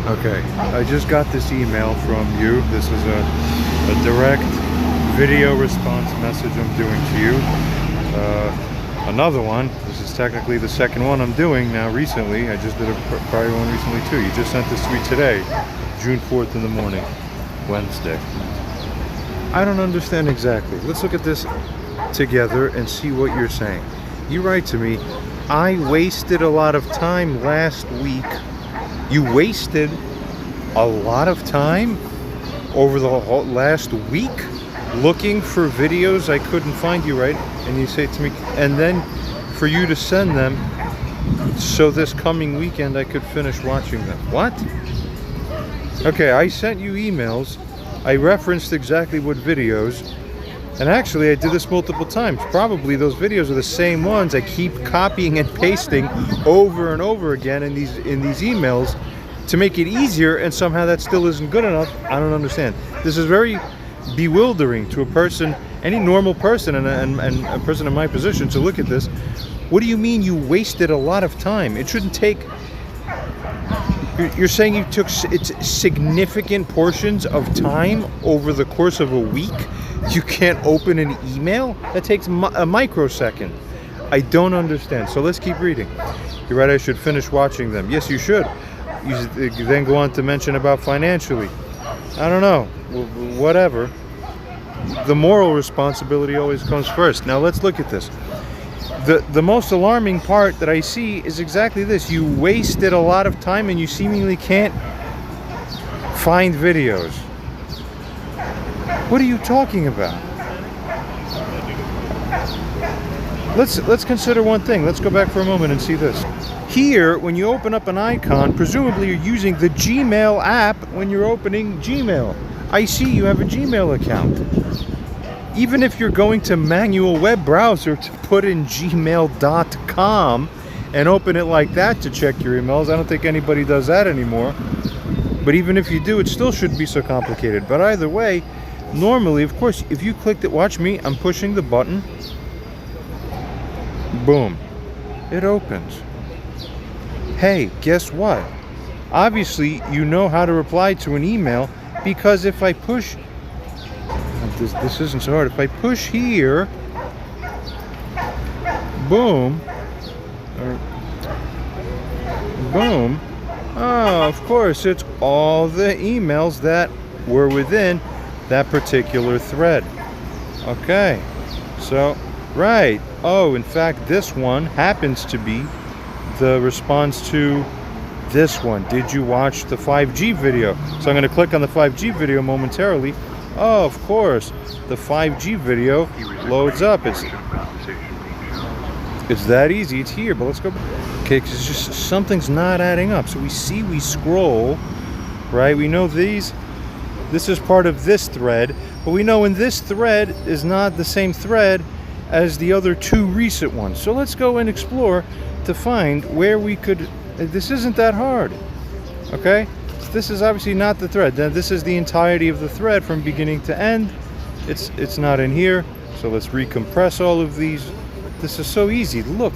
Okay, I just got this email from you. This is a direct video response message I'm doing to you. Another one. This is technically the second one I'm doing now recently. I just did a prior one recently too. You just sent this to me today, June 4th in the morning, Wednesday. I don't understand exactly. Let's look at this together and see what you're saying. You write to me, I wasted a lot of time last week. You wasted a lot of time over the whole last week looking for videos I couldn't find, you right? And you say to me, and then for you to send them so this coming weekend I could finish watching them. What? Okay, I sent you emails. I referenced exactly what videos. And actually, I did this multiple times. Probably those videos are the same ones I keep copying and pasting over and over again in these emails to make it easier, and somehow that still isn't good enough. I don't understand. This is very bewildering to a person, any normal person, and a person in my position to look at this. What do you mean you wasted a lot of time? It shouldn't take... You're saying you took significant portions of time over the course of a week? You can't open an email? That takes a microsecond. I don't understand. So let's keep reading. You're right, I should finish watching them. Yes, you should. You then go on to mention about financially. I don't know. Whatever. The moral responsibility always comes first. Now let's look at this. The most alarming part that I see is exactly this. You wasted a lot of time and you seemingly can't find videos. What are you talking about? Let's consider one thing. Let's go back for a moment and see this. Here, when you open up an icon, presumably you're using the Gmail app when you're opening Gmail. I see you have a Gmail account. Even if you're going to manual web browser to put in gmail.com and open it like that to check your emails, I don't think anybody does that anymore. But even if you do, it still shouldn't be so complicated. But either way, normally, of course, if you clicked it, watch me, I'm pushing the button. Boom. It opens. Hey, guess what? Obviously, you know how to reply to an email, because if I push... This isn't so hard. If I push here... Boom. Boom. Oh, of course, it's all the emails that were within that particular thread. Okay. So, right. Oh, in fact, this one happens to be the response to this one. Did you watch the 5G video? So I'm going to click on the 5G video momentarily. Oh, of course, the 5G video loads up. It's that easy. It's here, but let's go. Okay, because it's just something's not adding up. So we scroll, right? We know this is part of this thread, but we know in this thread is not the same thread as the other two recent ones. So let's go and explore to find where we could... This isn't that hard, okay? This is obviously not the thread. Now, this is the entirety of the thread from beginning to end. It's not in here, so let's recompress all of these. This is so easy. Look,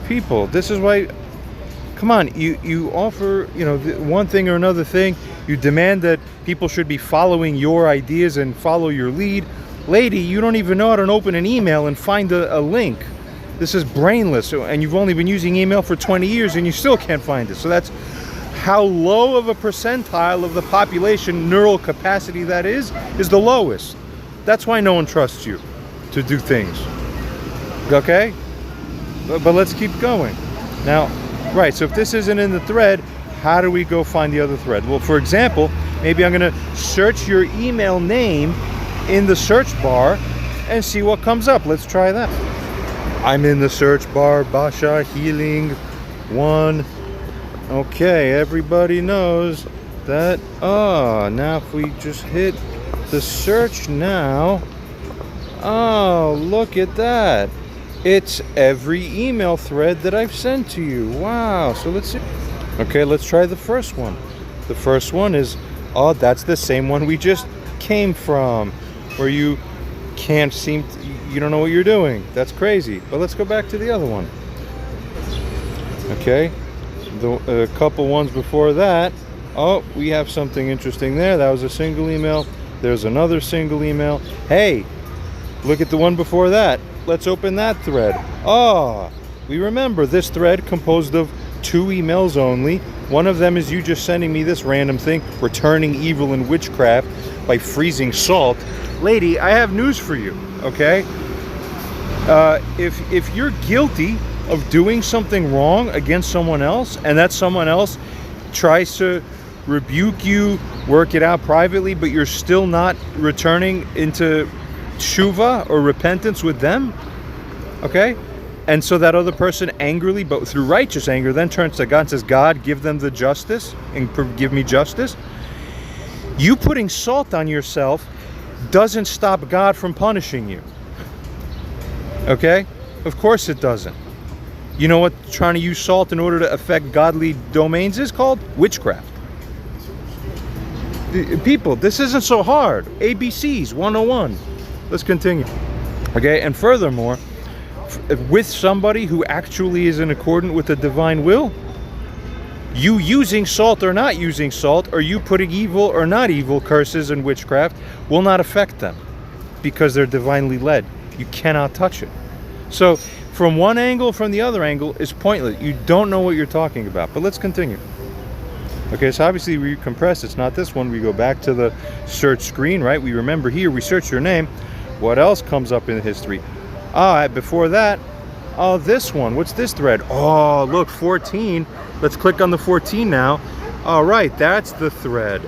people, this is why... Come on, you offer, one thing or another thing. You demand that people should be following your ideas and follow your lead. Lady, you don't even know how to open an email and find a link. This is brainless, and you've only been using email for 20 years and you still can't find it. So that's how low of a percentile of the population neural capacity that is the lowest. That's why no one trusts you to do things. Okay? But let's keep going. Now, right, so if this isn't in the thread, how do we go find the other thread? Well, for example, maybe I'm going to search your email name in the search bar and see what comes up. Let's try that. I'm in the search bar, Basha Healing 1. Okay, everybody knows that. Oh, now if we just hit the search now. Oh, look at that. It's every email thread that I've sent to you. Wow. So let's see. Okay, let's try the first one. The first one is, oh, that's the same one we just came from, where you can't seem to, you don't know what you're doing. That's crazy. But let's go back to the other one. Okay, a couple ones before that, Oh, we have something interesting there. That was a single email. There's another single email. Hey, look at the one before that. Let's open that thread. Oh, we remember this thread composed of 2 emails only. One of them is you just sending me this random thing, returning evil and witchcraft by freezing salt. Lady, I have news for you, okay? If you're guilty of doing something wrong against someone else, and that someone else tries to rebuke you, work it out privately, but you're still not returning into tshuva or repentance with them, okay? And so that other person angrily, but through righteous anger, then turns to God and says, God, give them the justice and give me justice. You putting salt on yourself doesn't stop God from punishing you. Okay? Of course it doesn't. You know what trying to use salt in order to affect godly domains is called? Witchcraft. People, this isn't so hard. ABCs 101. Let's continue. Okay, and furthermore, with somebody who actually is in accordance with the divine will, you using salt or not using salt, or you putting evil or not evil curses and witchcraft will not affect them because they're divinely led. You cannot touch it. So from one angle, from the other angle is pointless. You don't know what you're talking about. But let's continue. Okay, so obviously we compress. It's not this one. We go back to the search screen, right? We remember here, we search your name. What else comes up in history? Before that, this one. What's this thread? Oh, look, 14. Let's click on the 14 now. All right, that's the thread.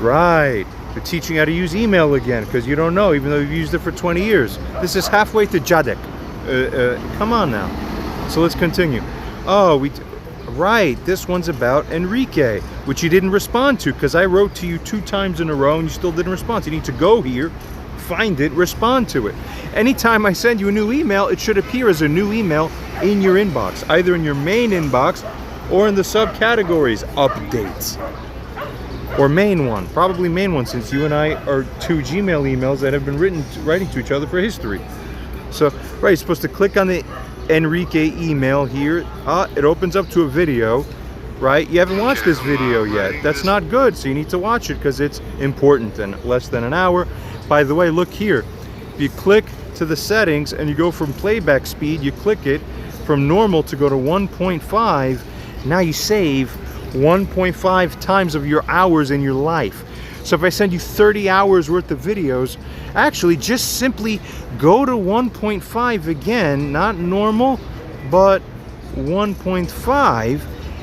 Right. They're teaching how to use email again because you don't know, even though you've used it for 20 years. This is halfway to Jadek. Come on now. So let's continue. Right, this one's about Enrique, which you didn't respond to because I wrote to you 2 times in a row and you still didn't respond. So you need to go here, find it, respond to it. Anytime I send you a new email, it should appear as a new email in your inbox, either in your main inbox or in the subcategories, updates, or main one, probably main one, since you and I are 2 Gmail emails that have been writing to each other for history. So, right, you're supposed to click on the Enrique email here. It opens up to a video, right? You haven't watched this video yet. That's not good, so you need to watch it because it's important and less than an hour. By the way, look here. If you click to the settings and you go from playback speed, you click it from normal to go to 1.5. Now you save 1.5 times of your hours in your life. So if I send you 30 hours worth of videos, actually just simply go to 1.5 again, not normal, but 1.5,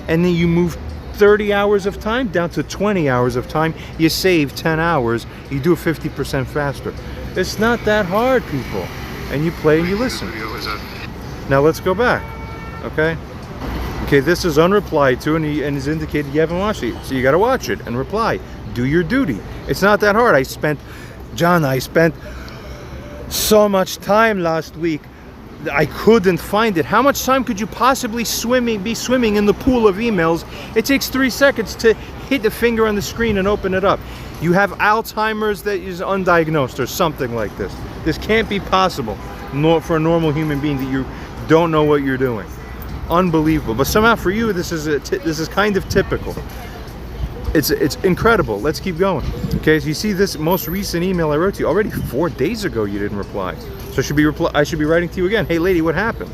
and then you move 30 hours of time down to 20 hours of time. You save 10 hours. You do it 50% faster. It's not that hard, people. And you play and you listen. Now let's go back, okay? Okay, this is unreplied to and is indicated you haven't watched it. So you got to watch it and reply. Do your duty. It's not that hard. I spent so much time last week. I couldn't find it. How much time could you possibly be swimming in the pool of emails? It takes 3 seconds to hit the finger on the screen and open it up. You have Alzheimer's that is undiagnosed or something like this. This can't be possible for a normal human being that you don't know what you're doing. Unbelievable. But somehow for you, this is kind of typical. It's incredible. Let's keep going. Okay, so you see this most recent email I wrote to you already 4 days ago. You didn't reply, so I should be writing to you again. Hey, lady, what happened?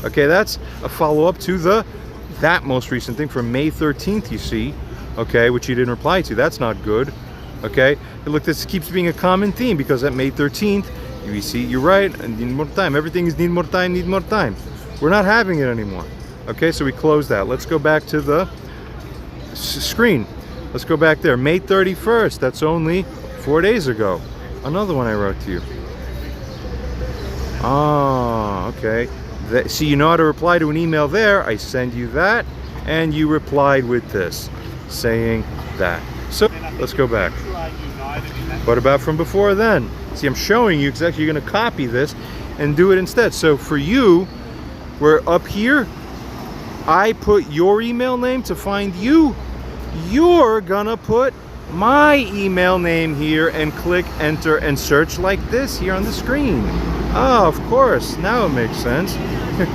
Okay, that's a follow-up to that most recent thing from May 13th. You see, okay, which you didn't reply to. That's not good. Okay, look, this keeps being a common theme because at May 13th, you see, you're right. And need more time. Everything is need more time. Need more time. We're not having it anymore. Okay, so we close that. Let's go back to the screen. Let's go back there. May 31st. That's only 4 days ago. Another one I wrote to you. Okay. See, you know how to reply to an email there. I send you that, and you replied with this, saying that. So let's go back. What about from before then? See, I'm showing you exactly. You're going to copy this and do it instead. So for you, we're up here. I put your email name to find you. You're gonna put my email name here and click enter and search like this here on the screen. Oh, of course, now it makes sense.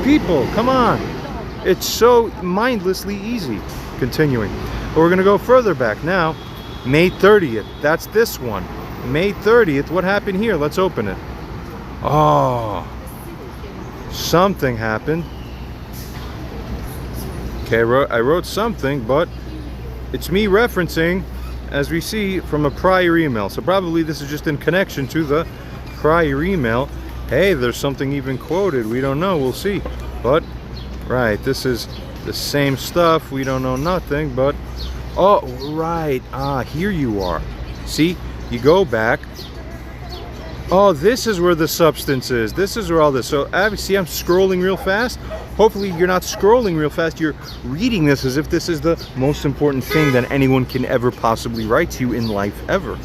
People, come on. It's so mindlessly easy. Continuing. But we're gonna go further back now. May 30th, that's this one. May 30th, what happened here? Let's open it. Oh, something happened. Okay, I wrote something, but it's me referencing, as we see, from a prior email. So probably this is just in connection to the prior email. Hey, there's something even quoted. We don't know. We'll see. But, right, this is the same stuff. We don't know nothing, but... Oh, right. Ah, here you are. See? You go back. Oh, this is where the substance is. This is where all this. So, see, I'm scrolling real fast. Hopefully, you're not scrolling real fast. You're reading this as if this is the most important thing that anyone can ever possibly write to you in life ever.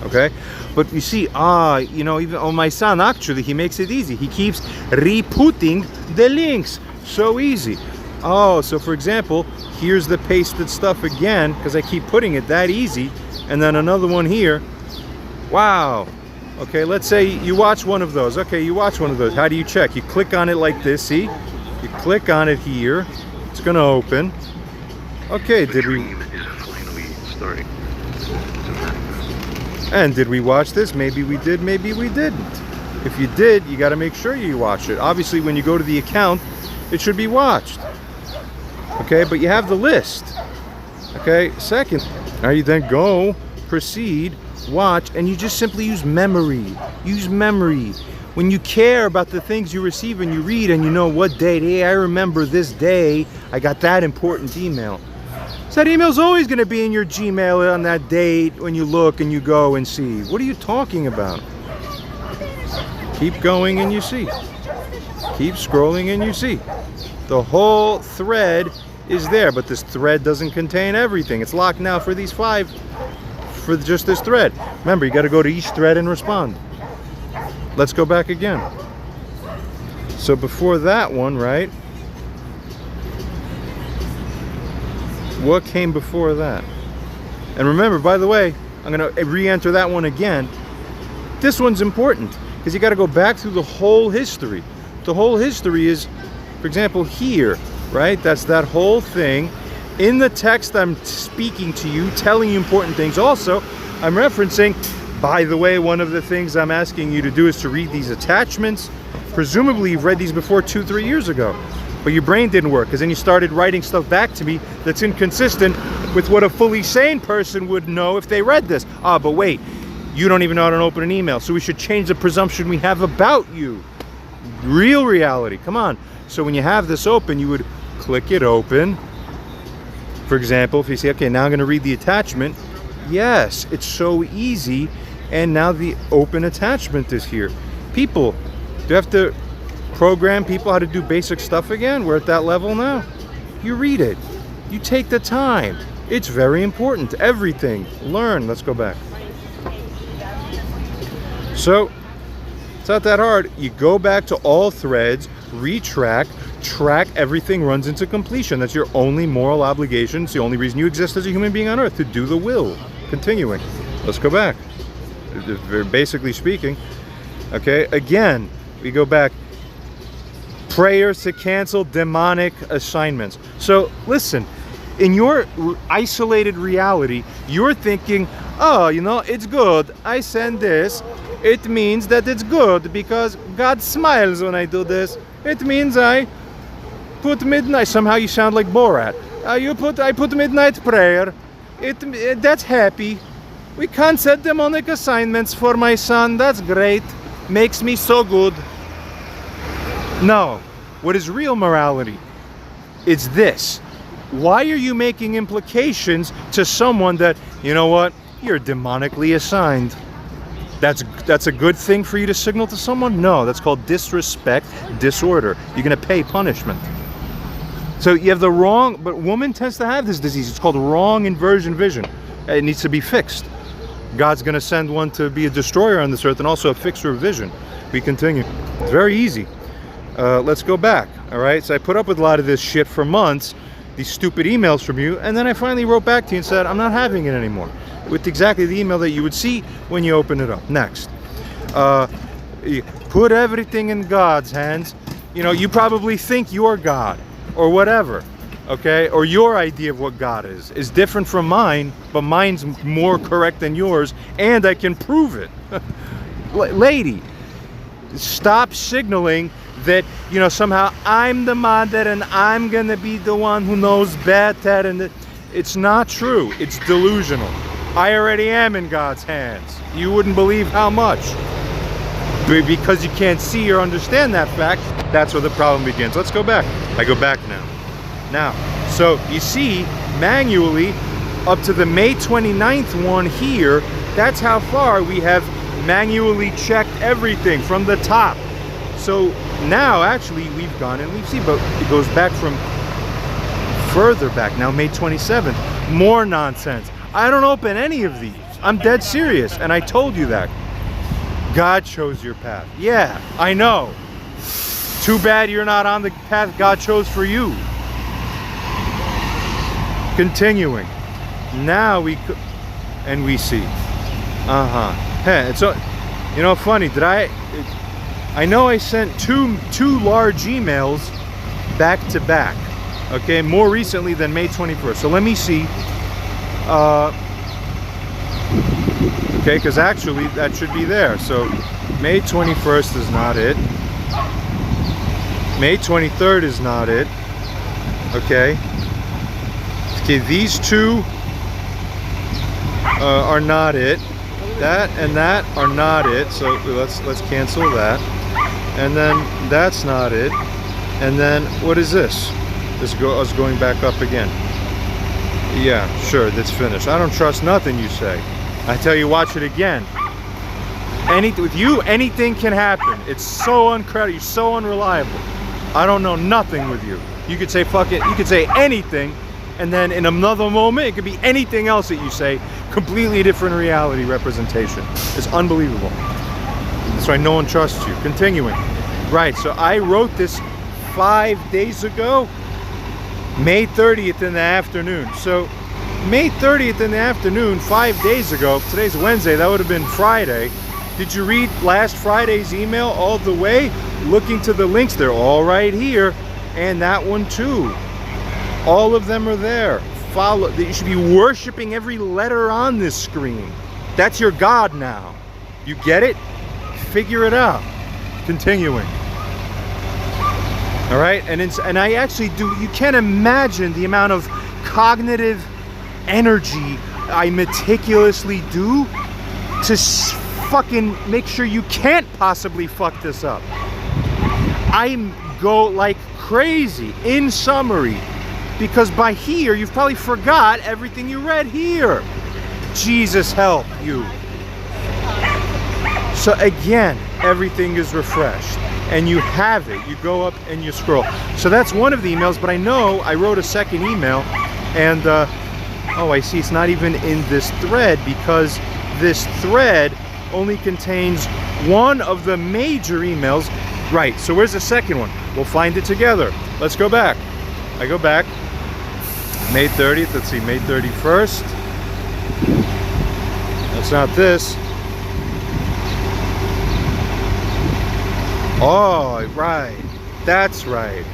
Okay? But you see, you know, even my son, actually, he makes it easy. He keeps re-putting the links. So easy. Oh, so for example, here's the pasted stuff again, because I keep putting it that easy. And then another one here. Wow. Okay, let's say you watch one of those. Okay, you watch one of those. How do you check? You click on it like this, see? You click on it here. It's going to open. Okay, did we... And did we watch this? Maybe we did, maybe we didn't. If you did, you got to make sure you watch it. Obviously, when you go to the account, it should be watched. Okay, but you have the list. Okay, second. Now you then go, proceed, watch, and you just simply use memory. Use memory. When you care about the things you receive and you read and you know what date, hey, I remember this day, I got that important email. So that email's always going to be in your Gmail on that date when you look and you go and see. What are you talking about? Keep going and you see. Keep scrolling and you see. The whole thread is there, but this thread doesn't contain everything. It's locked now for these 5, for just this thread. Remember, you got to go to each thread and respond. Let's go back again. So before that one, right? What came before that? And remember, by the way, I'm going to re-enter that one again. This one's important because you got to go back through the whole history. The whole history is, for example, here, right? That's that whole thing. In the text, I'm speaking to you, telling you important things. Also, I'm referencing, by the way, one of the things I'm asking you to do is to read these attachments. Presumably, you've read these before 2-3 years ago. But your brain didn't work, because then you started writing stuff back to me that's inconsistent with what a fully sane person would know if they read this. Ah, but wait, you don't even know how to open an email, so we should change the presumption we have about you. Real reality, come on. So when you have this open, you would click it open. For example, if you say, okay, now I'm going to read the attachment. Yes, it's so easy, and now the open attachment is here. People, do you have to program people how to do basic stuff again? We're at that level now. You read it. You take the time. It's very important. Everything. Learn. Let's go back. So, it's not that hard. You go back to all threads, retrack, track, everything runs into completion. That's your only moral obligation. It's the only reason you exist as a human being on earth, to do the will. Continuing. Let's go back. Basically speaking. Okay, again, we go back. Prayers to cancel demonic assignments. So listen, in your isolated reality, you're thinking, oh, you know, it's good. I send this. It means that it's good because God smiles when I do this. It means I put midnight. Somehow you sound like Borat. I put midnight prayer. That's happy. We cancel demonic assignments for my son. That's great. Makes me so good. No. What is real morality? It's this. Why are you making implications to someone that, you know what, you're demonically assigned? That's a good thing for you to signal to someone? No, that's called disrespect, disorder. You're going to pay punishment. So you have the wrong, but woman tends to have this disease. It's called wrong inversion vision. It needs to be fixed. God's going to send one to be a destroyer on this earth and also a fixer of vision. We continue. It's very easy. Let's go back, all right? So I put up with a lot of this shit for months, these stupid emails from you, and then I finally wrote back to you and said, I'm not having it anymore, with exactly the email that you would see when you open it up. Next. Put everything in God's hands. You know, you probably think you're God, or whatever. okay, or your idea of what God is different from mine, but mine's more correct than yours, and I can prove it. Lady, stop signaling that, you know, somehow I'm the mother and I'm gonna be the one who knows better, and it's not true. It's delusional. I already am in God's hands. You wouldn't believe how much. Because you can't see or understand that fact, that's where the problem begins. Let's go back. I go back now. Now, so you see, manually, up to the May 29th one here, that's how far we have manually checked everything from the top. So now, actually, we've gone and we've seen, but it goes back from further back. Now, May 27th, more nonsense. I don't open any of these. I'm dead serious, and I told you that. God chose your path. Yeah, I know. Too bad you're not on the path God chose for you. Continuing. Now we see. Hey, so, you know, funny. I know I sent two large emails back to back. Okay, more recently than May 21st. So let me see. Okay, because actually that should be there. So May 21st is not it. May 23rd is not it. Okay. Okay, these two are not it. That and that are not it. So let's cancel that. And then that's not it. And then what is this? This us going back up again. Yeah, sure, that's finished. I don't trust nothing you say. I tell you, watch it again. With you, anything can happen. It's so uncredible. You're so unreliable. I don't know nothing with you. You could say fuck it. You could say anything, and then in another moment, it could be anything else that you say. Completely different reality representation. It's unbelievable. That's why no one trusts you. Continuing. Right. So I wrote this 5 days ago, May 30th in the afternoon. So May 30th in the afternoon, 5 days ago. Today's Wednesday. That would have been Friday. Did you read last Friday's email all the way? Looking to the links, they're all right here. And that one too. All of them are there. Follow. You should be worshiping every letter on this screen. That's your God now. You get it? Figure it out. Continuing. All right, and I actually do. You can't imagine the amount of cognitive energy I meticulously do to fucking make sure you can't possibly fuck this up. I go like crazy. In summary, because by here you've probably forgot everything you read here. Jesus help you. So again, everything is refreshed. And you have it. You go up and you scroll. So that's one of the emails, but I know I wrote a second email, and oh, I see, it's not even in this thread, because this thread only contains one of the major emails. Right, so where's the second one? We'll find it together. Let's go back. I go back. May 30th, let's see, May 31st. That's not this. Oh, right. That's right.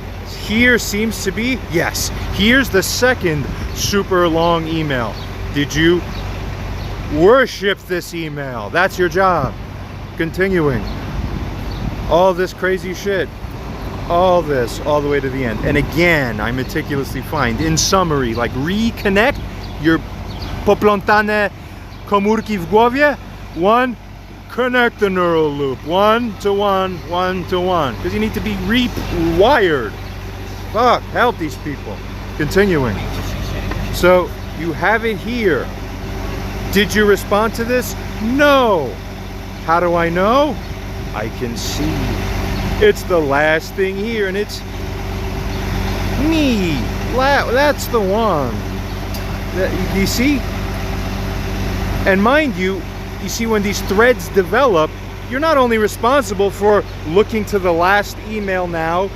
Here seems to be, yes, here's the second super long email. Did you worship this email? That's your job. Continuing. All this crazy shit. All this, all the way to the end. And again, I meticulously find, in summary, like reconnect your poplątane komórki w głowie. One, connect the neural loop. One to one, one to one. Because you need to be rewired. Fuck, help these people. Continuing. So, you have it here. Did you respond to this? No. How do I know? I can see. It's the last thing here, and it's me. That's the one. Do you see? And mind you, you see, when these threads develop, you're not only responsible for looking to the last email now,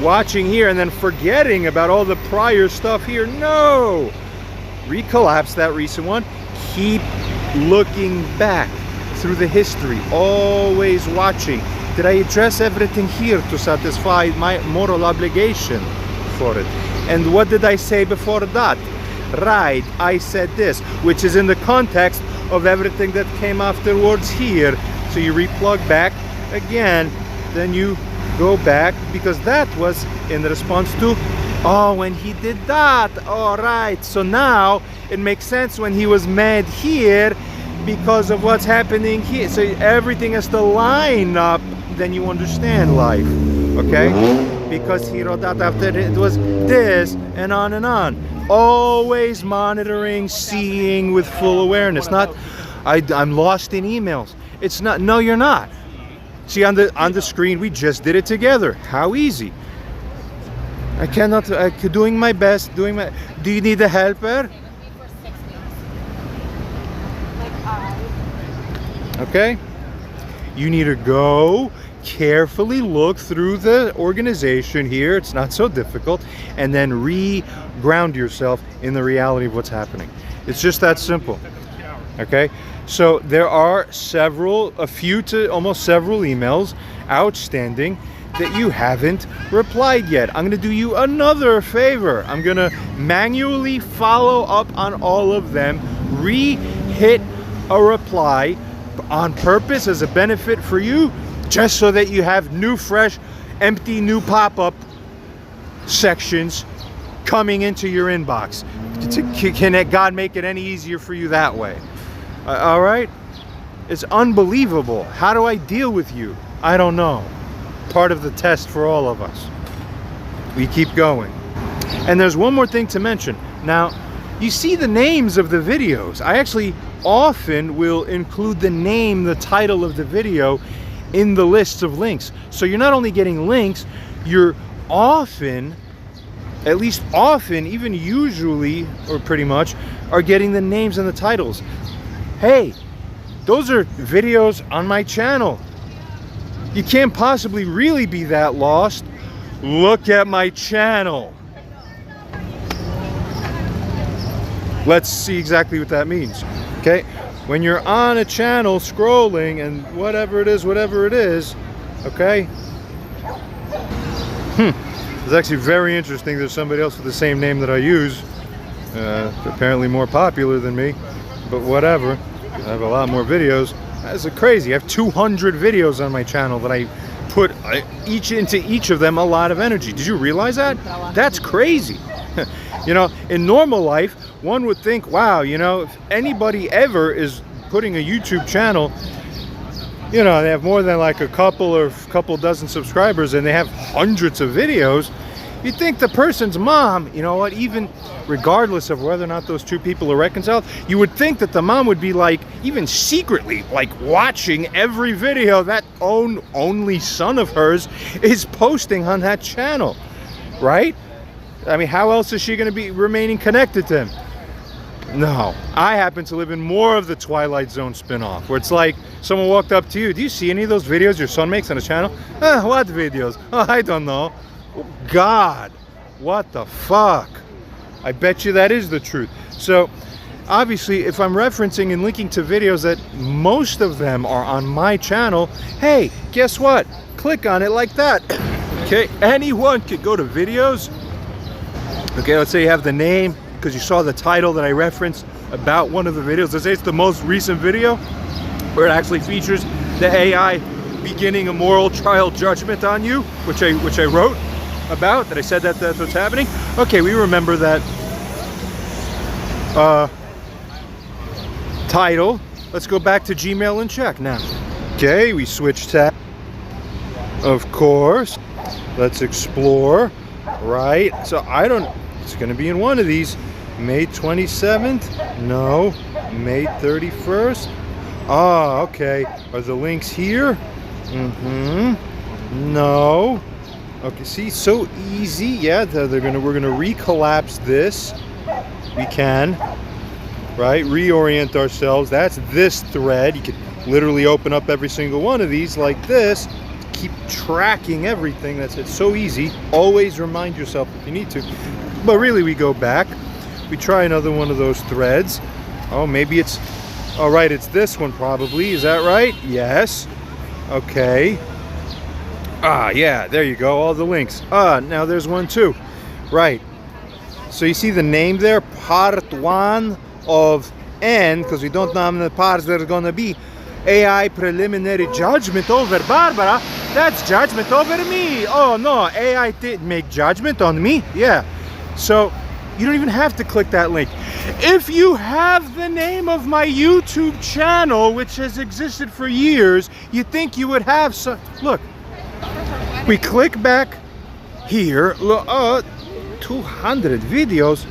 watching here, and then forgetting about all the prior stuff here. No! Recollapse that recent one. Keep looking back through the history. Always watching. Did I address everything here to satisfy my moral obligation for it? And what did I say before that? Right, I said this, which is in the context of everything that came afterwards here. So you replug back again, then you go back, because that was in response to, oh, when he did that. All right, so now it makes sense when he was mad here because of what's happening here. So everything has to line up, then you understand life, okay? Because he wrote that after it was this, and on and on. Always monitoring, seeing with full awareness. Not, I'm lost in emails. It's not, no, you're not. See, on the screen, we just did it together. How easy. I cannot, doing my best, do you need a helper? Okay? You need to go carefully look through the organization here. It's not so difficult. And then ground yourself in the reality of what's happening. It's just that simple. Okay? So there are a few to almost several emails outstanding that you haven't replied yet. I'm going to do you another favor. I'm going to manually follow up on all of them, hit a reply on purpose as a benefit for you, just so that you have new, fresh, empty, new pop-up sections coming into your inbox. Can God make it any easier for you that way? All right? It's unbelievable. How do I deal with you? I don't know. Part of the test for all of us. We keep going. And there's one more thing to mention. Now, you see the names of the videos. I actually often will include the name, the title of the video in the lists of links. So you're not only getting links, you're often, at least often, even usually, or pretty much, are getting the names and the titles. Hey, those are videos on my channel. You can't possibly really be that lost. Look at my channel. Let's see exactly what that means. Okay? When you're on a channel scrolling and whatever it is, okay? It's actually very interesting. There's somebody else with the same name that I use. Apparently more popular than me, but whatever. I have a lot more videos. That's crazy. I have 200 videos on my channel that I put into each of them a lot of energy. Did you realize that? That's crazy. You know, in normal life, one would think, wow, you know, if anybody ever is putting a YouTube channel, you know, they have more than like a couple dozen subscribers and they have hundreds of videos, you'd think the person's mom, you know what, even regardless of whether or not those two people are reconciled, you would think that the mom would be like, even secretly, like watching every video that only son of hers is posting on that channel, right? I mean, how else is she going to be remaining connected to him? No. I happen to live in more of the Twilight Zone spin-off, where it's like someone walked up to you, do you see any of those videos your son makes on his channel? What videos? Oh, I don't know. God, what the fuck? I bet you that is the truth. So obviously, if I'm referencing and linking to videos that most of them are on my channel, hey, guess what? Click on it like that. Okay, anyone could go to videos. Okay, let's say you have the name because you saw the title that I referenced about one of the videos. Let's say it's the most recent video where it actually features the AI beginning a moral trial judgment on you, which I wrote about, that I said that that's what's happening. Okay, we remember that title. Let's go back to Gmail and check now. Okay, we switch tab. Of course. Let's explore. Right. So it's going to be in one of these. May 27th? No. May 31st? Ah, okay. Are the links here? No. Okay, see, so easy. Yeah, we're gonna recollapse this. We can, right? Reorient ourselves. That's this thread. You could literally open up every single one of these like this. Keep tracking everything. It's so easy. Always remind yourself if you need to. But really, we go back. We try another one of those threads. Oh, maybe it's, all right, it's this one probably. Is that right? Yes. Okay. Ah, yeah, there you go, all the links. Ah, now there's one too. Right. So you see the name there, part 1 of N, because we don't know how many parts there's going to be. AI preliminary judgment over Barbara. That's judgment over me. Oh no, AI did make judgment on me. Yeah. So you don't even have to click that link. If you have the name of my YouTube channel, which has existed for years, you think you would have some. Look, we click back here. Look, 200 videos.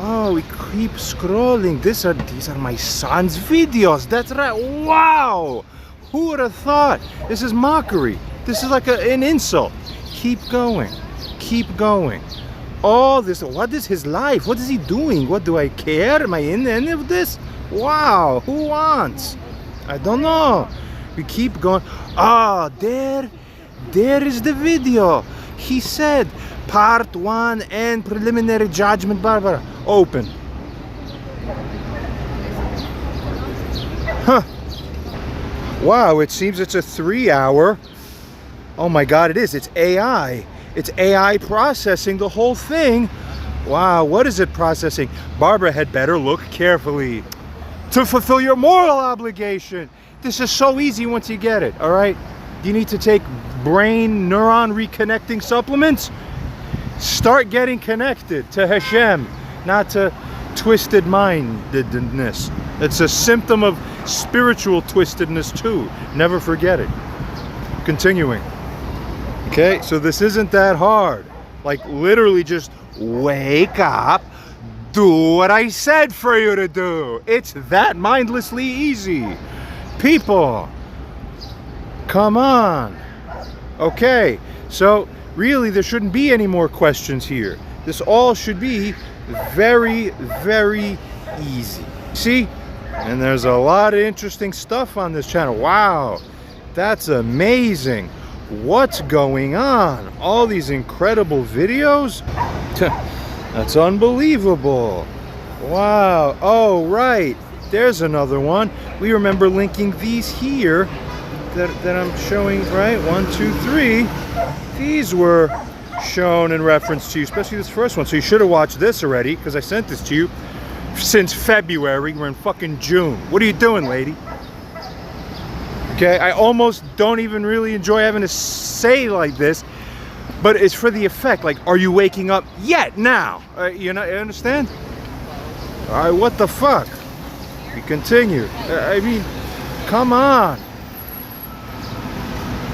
Oh, we keep scrolling. These are my son's videos. That's right. Wow. Who would have thought? This is mockery. This is like an insult. Keep going. Keep going. All this. What is his life? What is he doing? What do I care? Am I in any of this? Wow. Who wants? I don't know. We keep going. Ah, there is the video. He said part 1 and preliminary judgment, Barbara. Open. Huh. Wow, it seems it's a 3-hour. Oh my God, it is. It's AI. It's AI processing the whole thing. Wow, what is it processing? Barbara had better look carefully to fulfill your moral obligation. This is so easy once you get it, all right? Do you need to take brain neuron reconnecting supplements? Start getting connected to Hashem, not to twisted mindedness. It's a symptom of spiritual twistedness too. Never forget it. Continuing. Okay, so this isn't that hard. Like literally just wake up, do what I said for you to do. It's that mindlessly easy. People, come on. Okay, so really there shouldn't be any more questions here. This all should be very, very easy. See? And there's a lot of interesting stuff on this channel. Wow, that's amazing. What's going on? All these incredible videos? That's unbelievable. Wow. Oh, right. There's another one. We remember linking these here that I'm showing, right? 1, 2, 3. These were shown in reference to you, especially this first one. So you should have watched this already because I sent this to you since February. We're in fucking June. What are you doing, lady? Okay, I almost don't even really enjoy having to say like this, but it's for the effect. Like, are you waking up yet? Now? You know, you understand? All right, what the fuck? We continue. I mean, come on.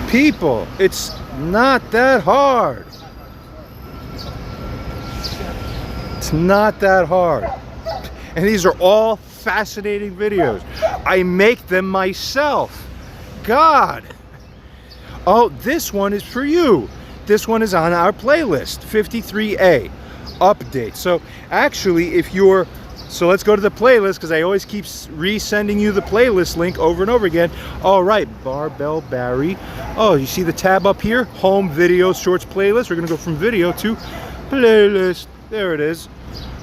People, it's not that hard. It's not that hard. And these are all fascinating videos. I make them myself. God. Oh, this one is for you. This one is on our playlist, 53A, update. So actually, if you're, so let's go to the playlist because I always keep resending you the playlist link over and over again. All right, Barbell Barry. Oh, you see the tab up here? Home video shorts playlist. We're gonna go from video to playlist. There it is.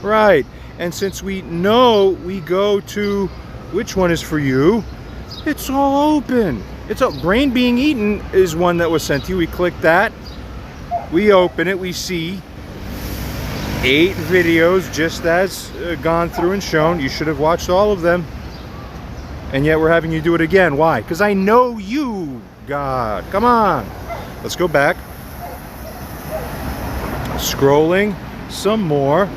Right. And since we know we go to, which one is for you? It's all open. It's all, Brain Being Eaten is one that was sent to you. We click that. We open it. We see 8 videos just as gone through and shown. You should have watched all of them. And yet we're having you do it again. Why? Because I know you, God. Come on. Let's go back. Scrolling some more.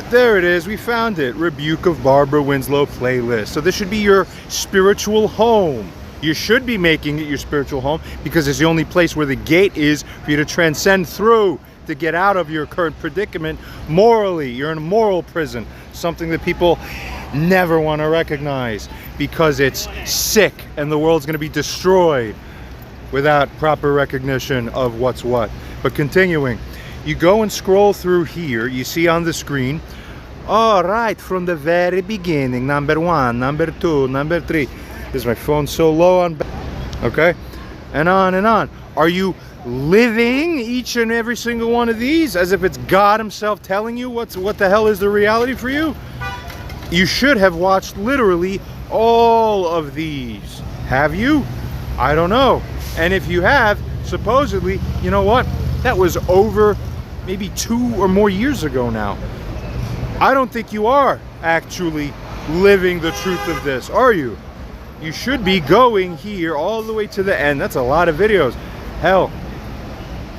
There it is. We found it. Rebuke of Barbara Winslow playlist. So this should be your spiritual home. You should be making it your spiritual home because it's the only place where the gate is for you to transcend through, to get out of your current predicament morally. You're in a moral prison, something that people never want to recognize because it's sick and the world's going to be destroyed without proper recognition of what's what. But continuing, you go and scroll through here. You see on the screen, all right, from the very beginning, number 1, number 2, number 3. Is my phone so low on? Okay, and on and on. Are you living each and every single one of these as if it's God himself telling you what the hell is the reality for you? You should have watched literally all of these. Have you? I don't know. And if you have, supposedly, you know what? That was over maybe 2 or more years ago now. I don't think you are actually living the truth of this, are you? You should be going here all the way to the end. That's a lot of videos. Hell,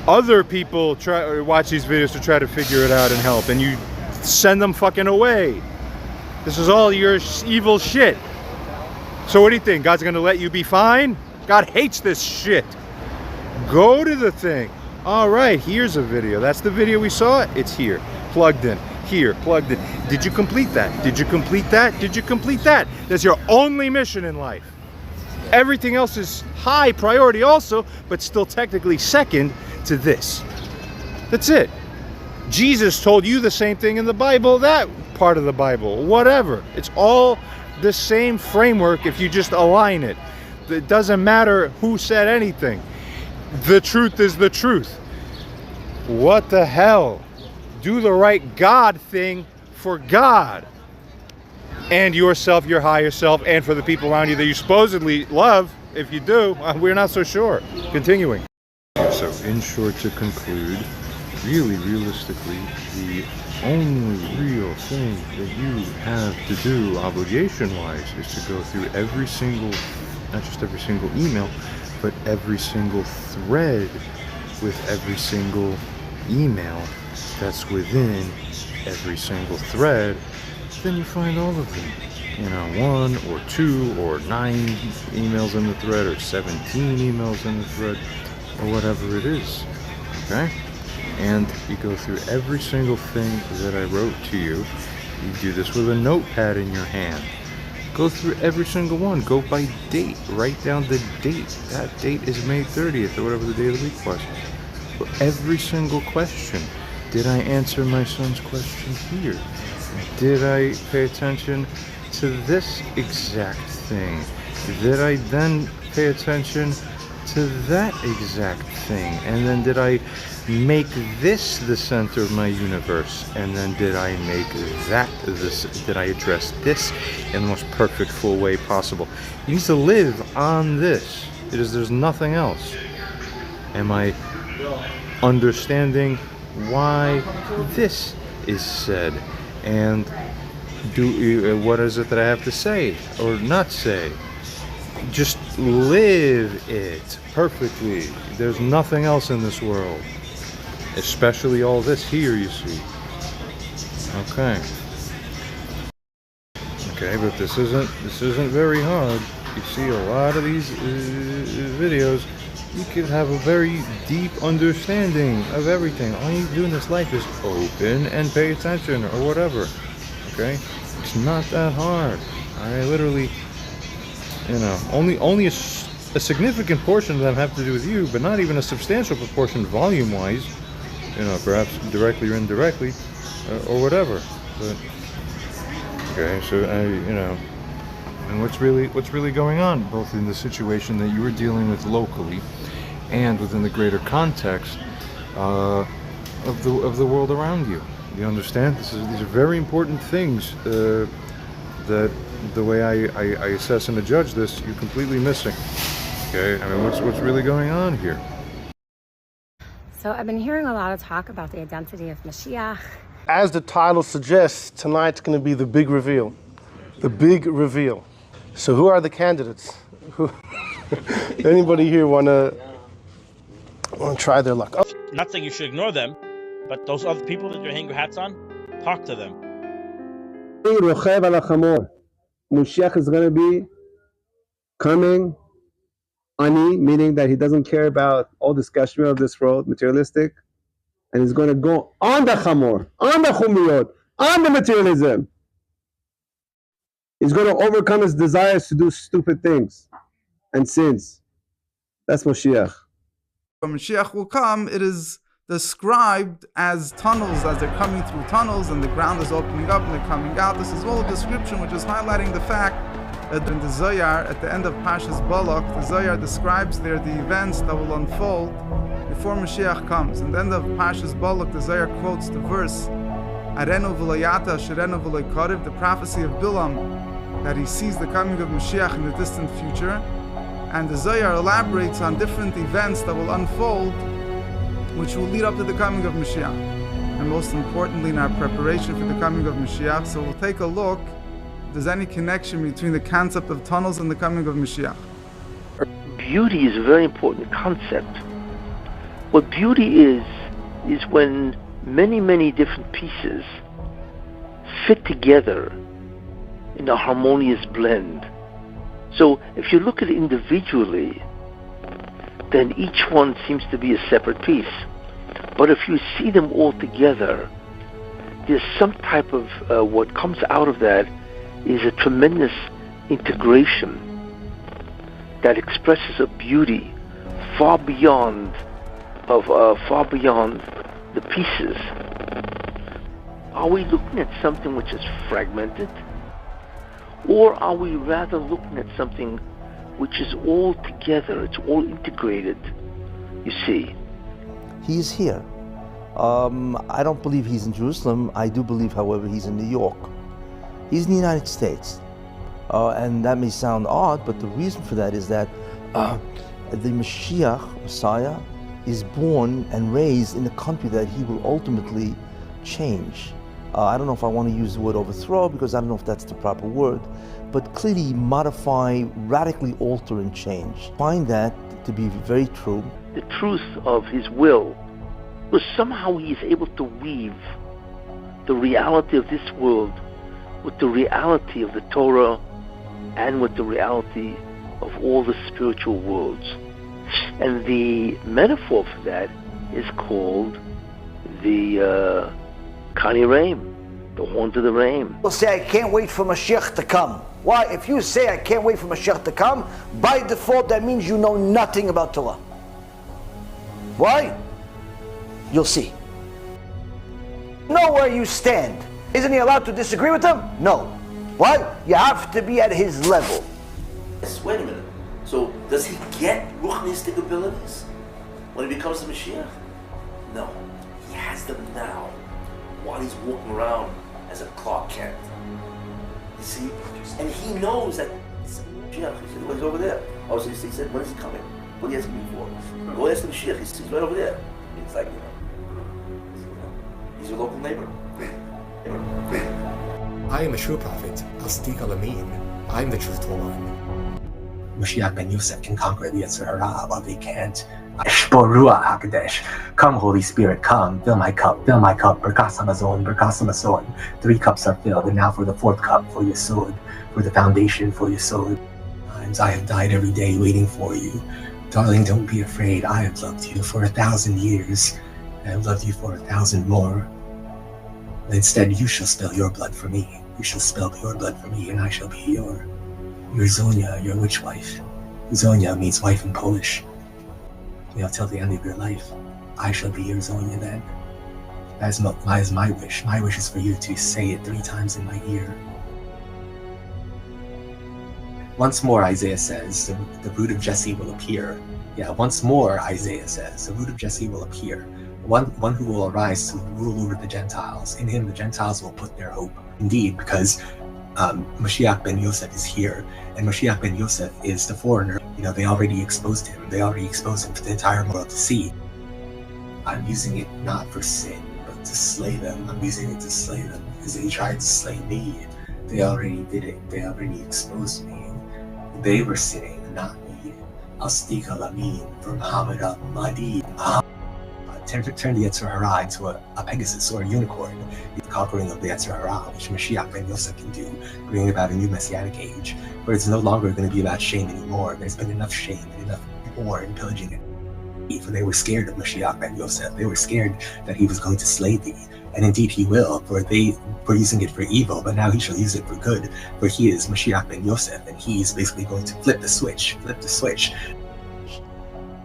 other people watch these videos to try to figure it out and help, and you send them fucking away. This is all your evil shit. So what do you think? God's gonna let you be fine? God hates this shit. Go to the thing. All right, here's a video. That's the video we saw. It's here, plugged in. Here, plugged in. Did you complete that? Did you complete that? Did you complete that? That's your only mission in life. Everything else is high priority also, but still technically second to this. That's it. Jesus told you the same thing in the Bible, that part of the Bible, whatever. It's all the same framework if you just align it. It doesn't matter who said anything. The truth is the truth. What the hell? Do the right God thing for God and yourself, your higher self, and for the people around you that you supposedly love. If you do, we're not so sure. Continuing. So in short, to conclude, really realistically, the only real thing that you have to do obligation-wise is to go through every single, not just every single email, but every single thread with every single email that's within every single thread. Then you find all of them. You know, 1 or 2 or 9 emails in the thread, or 17 emails in the thread, or whatever it is. Okay? And you go through every single thing that I wrote to you. You do this with a notepad in your hand. Go through every single one. Go by date. Write down the date. That date is May 30th, or whatever the day of the week was. For every single question. Did I answer my son's question here? Did I pay attention to this exact thing? Did I then pay attention to that exact thing? And then did I make this the center of my universe? And then did I make that this? Did I address this in the most perfect, full way possible? You need to live on this. There's nothing else. Am I understanding why this is said? And what is it that I have to say or not say? Just live it perfectly. There's nothing else in this world, especially all this here, you see. Okay, but this isn't very hard. You see a lot of these videos. You can have a very deep understanding of everything. All you do in this life is open and pay attention, or whatever. Okay, it's not that hard. I literally, you know, only a significant portion of them have to do with you, but not even a substantial proportion volume-wise. You know, perhaps directly or indirectly, or whatever. But okay, so you know, and what's really going on, both in the situation that you were dealing with locally, and within the greater context of the world around you. You understand? These are very important things that the way I assess and judge this, you're completely missing. Okay, I mean, what's really going on here? So I've been hearing a lot of talk about the identity of Mashiach. As the title suggests, tonight's going to be the big reveal. The big reveal. So who are the candidates? Anybody here want to try their luck? Oh. Not saying you should ignore them, but those other people that you're hanging your hats on, talk to them. Mashiach is going to be coming, ani, meaning that he doesn't care about all this gashmi of this world, materialistic, and he's going to go on the chamor, on the chumiyot, on the materialism. He's going to overcome his desires to do stupid things and sins. That's Mashiach. When Mashiach will come, it is described as tunnels, as they're coming through tunnels and the ground is opening up and they're coming out. This is all a description which is highlighting the fact that in the Zohar, at the end of Pashas Balak, the Zohar describes there the events that will unfold before Mashiach comes. In the end of Pashas Balak, the Zohar quotes the verse, Arenu v'layata, Sherenu v'laykarev, the prophecy of Bilam, that he sees the coming of Mashiach in the distant future. And the Zohar elaborates on different events that will unfold which will lead up to the coming of Mashiach. and most importantly in our preparation for the coming of Mashiach. So we'll take a look if there's any connection between the concept of tunnels and the coming of Mashiach. Beauty is a very important concept. What beauty is when many different pieces fit together in a harmonious blend. So if you look at it individually, then each one seems to be a separate piece. But if you see them all together, there's some type of, what comes out of that is a tremendous integration that expresses a beauty far beyond the pieces. Are we looking at something which is fragmented? Or are we rather looking at something which is all together, it's all integrated, you see? He's here. I don't believe he's in Jerusalem. I do believe, however, he's in New York. He's in the United States. And that may sound odd, but the reason for that is that the Mashiach, Messiah, is born and raised in a country that he will ultimately change. I don't know if I want to use the word overthrow, because I don't know if that's the proper word, but clearly modify, radically alter and change. Find that to be very true. The truth of his will, was somehow he is able to weave the reality of this world with the reality of the Torah and with the reality of all the spiritual worlds. And the metaphor for that is called the Kani Reim, the horns of the Reim. People say, I can't wait for Mashiach to come. Why? If you say, I can't wait for Mashiach to come, by default, that means you know nothing about Torah. Why? You'll see. Know where you stand. Isn't he allowed to disagree with them? No. Why? You have to be at his level. Yes, wait a minute. So, does he get ruchnistic abilities when he becomes the Mashiach? No. He has them now, while he's walking around as a Clark Kent. You see? And he knows that it's Mashiach. He said, well, he's over there. Oh, so he said, when is he coming? What are you asking me for? Go ask the Mashiach. He's right over there. It's like, he's your local neighbor. I am a true prophet, Al-Sadiq Al-Amin. I am the truthful one. Mashiach ben Yosef can conquer the Yetzer Hara, but they can't. Ruach HaKadosh. Come, Holy Spirit, come, fill my cup, Berkas Hamazon, Berkas Hamazon. 3 cups are filled, and now for the 4th cup, for Yesod, for the foundation, for Yesod. Times I have died every day waiting for you. Darling, don't be afraid, I have loved you for 1,000 years. I have loved you for 1,000 more. Instead, you shall spill your blood for me. You shall spill your blood for me, and I shall be your Zonia, your witch wife. Zonia means wife in Polish. Till the end of your life, I shall be your Zonia then. That is my wish. My wish is for you to say it 3 times in my ear. Once more, Isaiah says, the root of Jesse will appear. Yeah, once more, Isaiah says, the root of Jesse will appear. One who will arise to rule over the Gentiles. In him, the Gentiles will put their hope. Indeed, because Mashiach ben Yosef is here, and Mashiach ben Yosef is the foreigner. They already exposed him. They already exposed him for the entire world to see. I'm using it not for sin, but to slay them. I'm using it to slay them because they tried to slay me. They already did it. They already exposed me. They were sinning, not me. Al-Sadiq Al-Amin from Muhammad al-Mahdi. Turn the Yetzer Hara into a Pegasus or a unicorn, the conquering of the Yetzer Hara, which Mashiach ben Yosef can do, bringing about a new messianic age, where it's no longer going to be about shame anymore. There's been enough shame and enough war and pillaging it. For they were scared of Mashiach ben Yosef. They were scared that he was going to slay thee. And indeed he will, for they were using it for evil, but now he shall use it for good, for he is Mashiach ben Yosef, and he is basically going to flip the switch.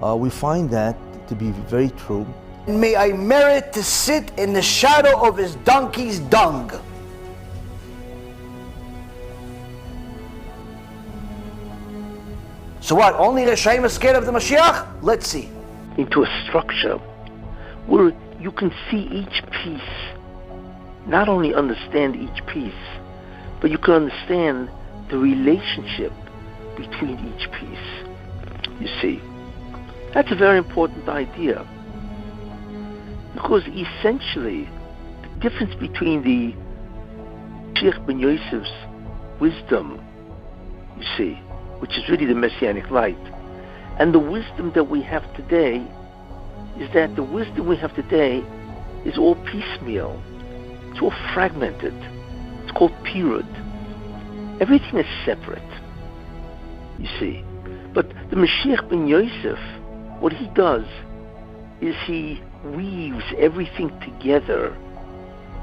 We find that to be very true. May I merit to sit in the shadow of his donkey's dung. So what, only Reshaim is scared of the Mashiach? Let's see. Into a structure where you can see each piece, not only understand each piece, but you can understand the relationship between each piece. You see, that's a very important idea, because essentially difference between the Mashiach ben Yosef's wisdom, you see, which is really the Messianic light, and the wisdom that we have today is that the wisdom we have today is all piecemeal. It's all fragmented. It's called pirud. Everything is separate, you see. But the Mashiach ben Yosef, what he does is he weaves everything together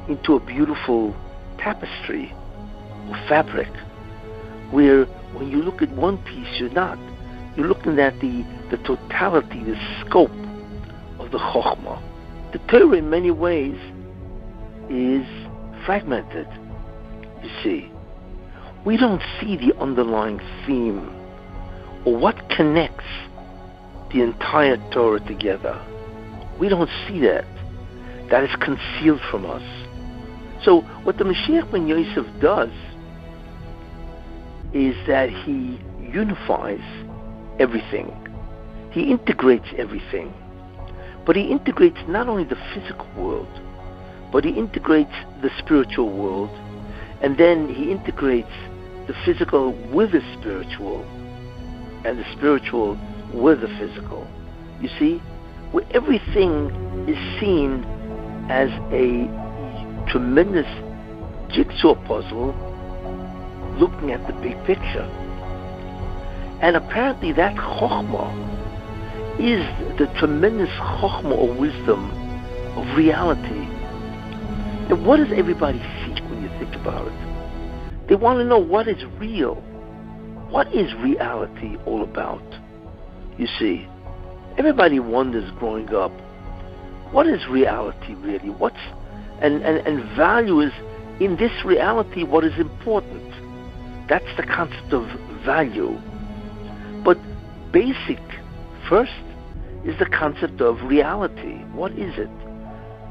into a beautiful tapestry or fabric, where when you look at one piece, you're looking at the totality, the scope of the Chokhmah. The Torah in many ways is fragmented, you see. We don't see the underlying theme or what connects the entire Torah together. We don't see that. That is concealed from us. So what the Mashiach ben Yosef does is that he unifies everything. He integrates everything. But he integrates not only the physical world, but he integrates the spiritual world, and then he integrates the physical with the spiritual, and the spiritual with the physical. You see, where everything is seen as a tremendous jigsaw puzzle looking at the big picture. And apparently that chokhmah is the tremendous chokhmah or wisdom of reality. And what does everybody seek when you think about it? They want to know what is real. What is reality all about? You see, everybody wonders growing up, what is reality really? And value is, in this reality, what is important. That's the concept of value. But basic, first, is the concept of reality. What is it?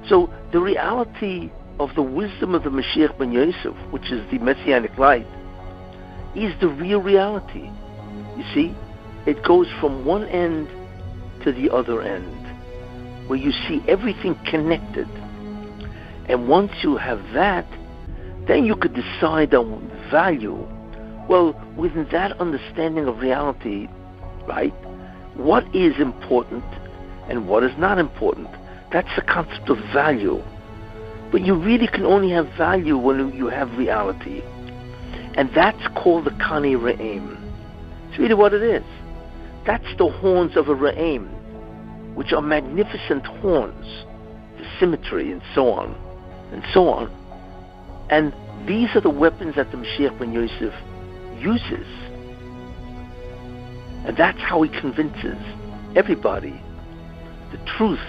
So the reality of the wisdom of the Mashiach ben Yosef, which is the Messianic light, is the real reality. You see, it goes from one end to the other end, where you see everything connected. And once you have that, then you could decide on value. Well, within that understanding of reality, right, what is important and what is not important? That's the concept of value. But you really can only have value when you have reality. And that's called the Kani Re'im. It's really what it is. That's the horns of a Re'im, which are magnificent horns, the symmetry and so on, and so on. And these are the weapons that the Mashiach ben Yosef uses. And that's how he convinces everybody the truth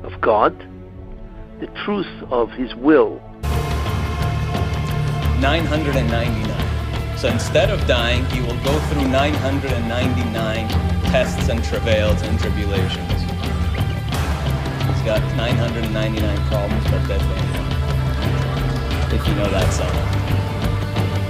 of God, the truth of his will. 999. So instead of dying, he will go through 999 tests and travails and tribulations. He's got 999 problems, but that's it. If you know that song.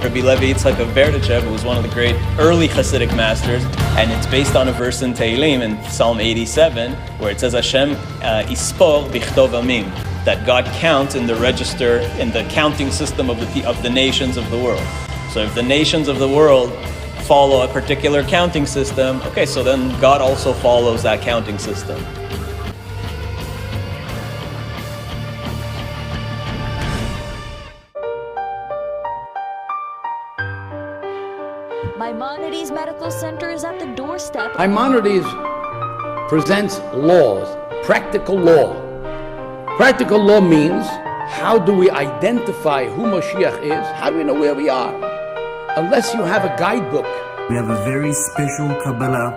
Rabbi Levi Yitzchak of Berdichev, who was one of the great early Hasidic masters, and it's based on a verse in Tehillim in Psalm 87, where it says, Hashem ispor bichtov amim, that God counts in the register, in the counting system of the nations of the world. So if the nations of the world follow a particular counting system, okay, so then God also follows that counting system. Maimonides Medical Center is at the doorstep. Maimonides presents laws, practical law. Practical law means, how do we identify who Mashiach is? How do we know where we are? Unless you have a guidebook. We have a very special Kabbalah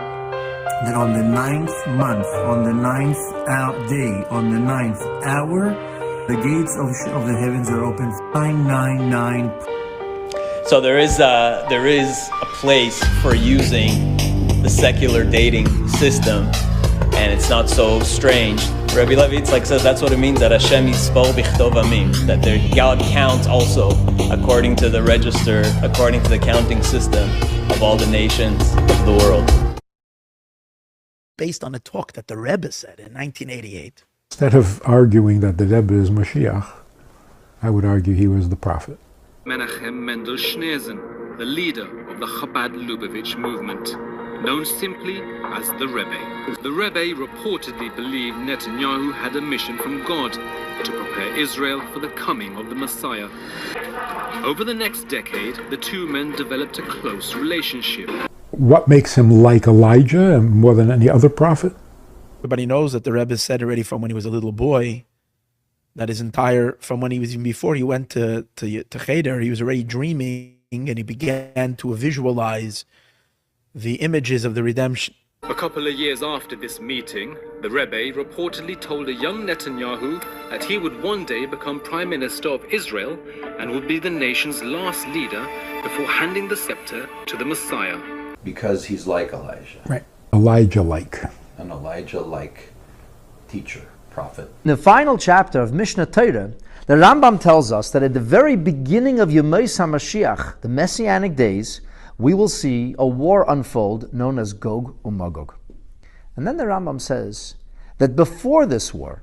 that on the 9th month, on the 9th day, on the 9th hour, the gates of the heavens are open. 999. So there is a place for using the secular dating system, and it's not so strange. Rabbi Levi Yitzchak says that's what it means, that Hashem yispor bichtov amim, that God counts also according to the register, according to the counting system of all the nations of the world. Based on a talk that the Rebbe said in 1988. Instead of arguing that the Rebbe is Mashiach, I would argue he was the prophet. Menachem Mendel Schneerson, the leader of the Chabad Lubavitch movement, known simply as the Rebbe. The Rebbe reportedly believed Netanyahu had a mission from God to prepare Israel for the coming of the Messiah. Over the next decade, the two men developed a close relationship. What makes him like Elijah more than any other prophet? Everybody knows that the Rebbe said already from when he was a little boy that from when he was even before he went to Cheder, he was already dreaming and he began to visualize the images of the redemption. A couple of years after this meeting, the Rebbe reportedly told a young Netanyahu that he would one day become Prime Minister of Israel and would be the nation's last leader before handing the scepter to the Messiah. Because he's like Elijah. Right. Elijah-like. An Elijah-like teacher, prophet. In the final chapter of Mishnah Torah, the Rambam tells us that at the very beginning of Yemei HaMashiach, the Messianic days, we will see a war unfold known as Gog uMagog. And then the Rambam says that before this war,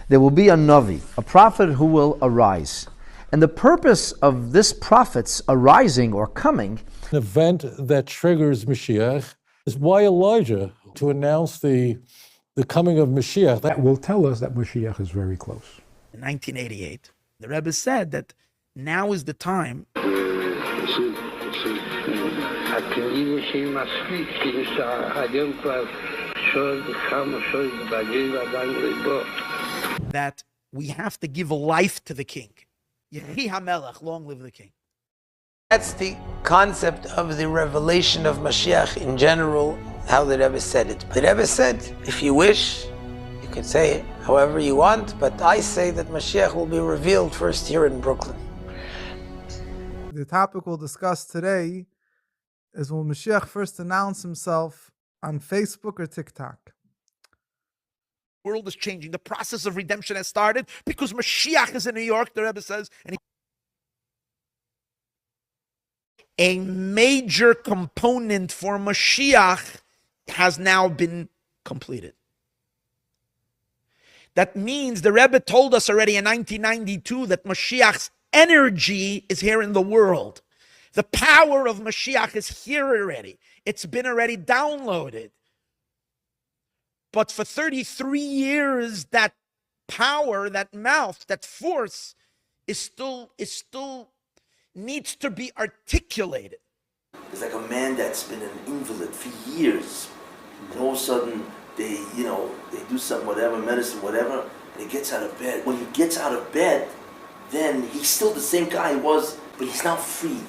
there will be a Navi, a prophet who will arise. And the purpose of this prophet's arising or coming, an event that triggers Mashiach, is why Elijah, to announce the coming of Mashiach. That will tell us that Mashiach is very close. In 1988, the Rebbe said that now is the time. That we have to give life to the king. Yehi HaMelech, long live the king. That's the concept of the revelation of Mashiach in general, how the Rebbe said it. The Rebbe said, if you wish, you can say it however you want, but I say that Mashiach will be revealed first here in Brooklyn. The topic we'll discuss today is will Mashiach first announce himself on Facebook or TikTok? The world is changing. The process of redemption has started because Mashiach is in New York, the Rebbe says. A major component for Mashiach has now been completed. That means the Rebbe told us already in 1992 that Mashiach's energy is here in the world. The power of Mashiach is here already. It's been already downloaded. But for 33 years, that power, that mouth, that force is still needs to be articulated. It's like a man that's been an invalid for years, and all of a sudden they do some whatever, medicine, whatever, and he gets out of bed. When he gets out of bed, then he's still the same guy he was, but he's now freed,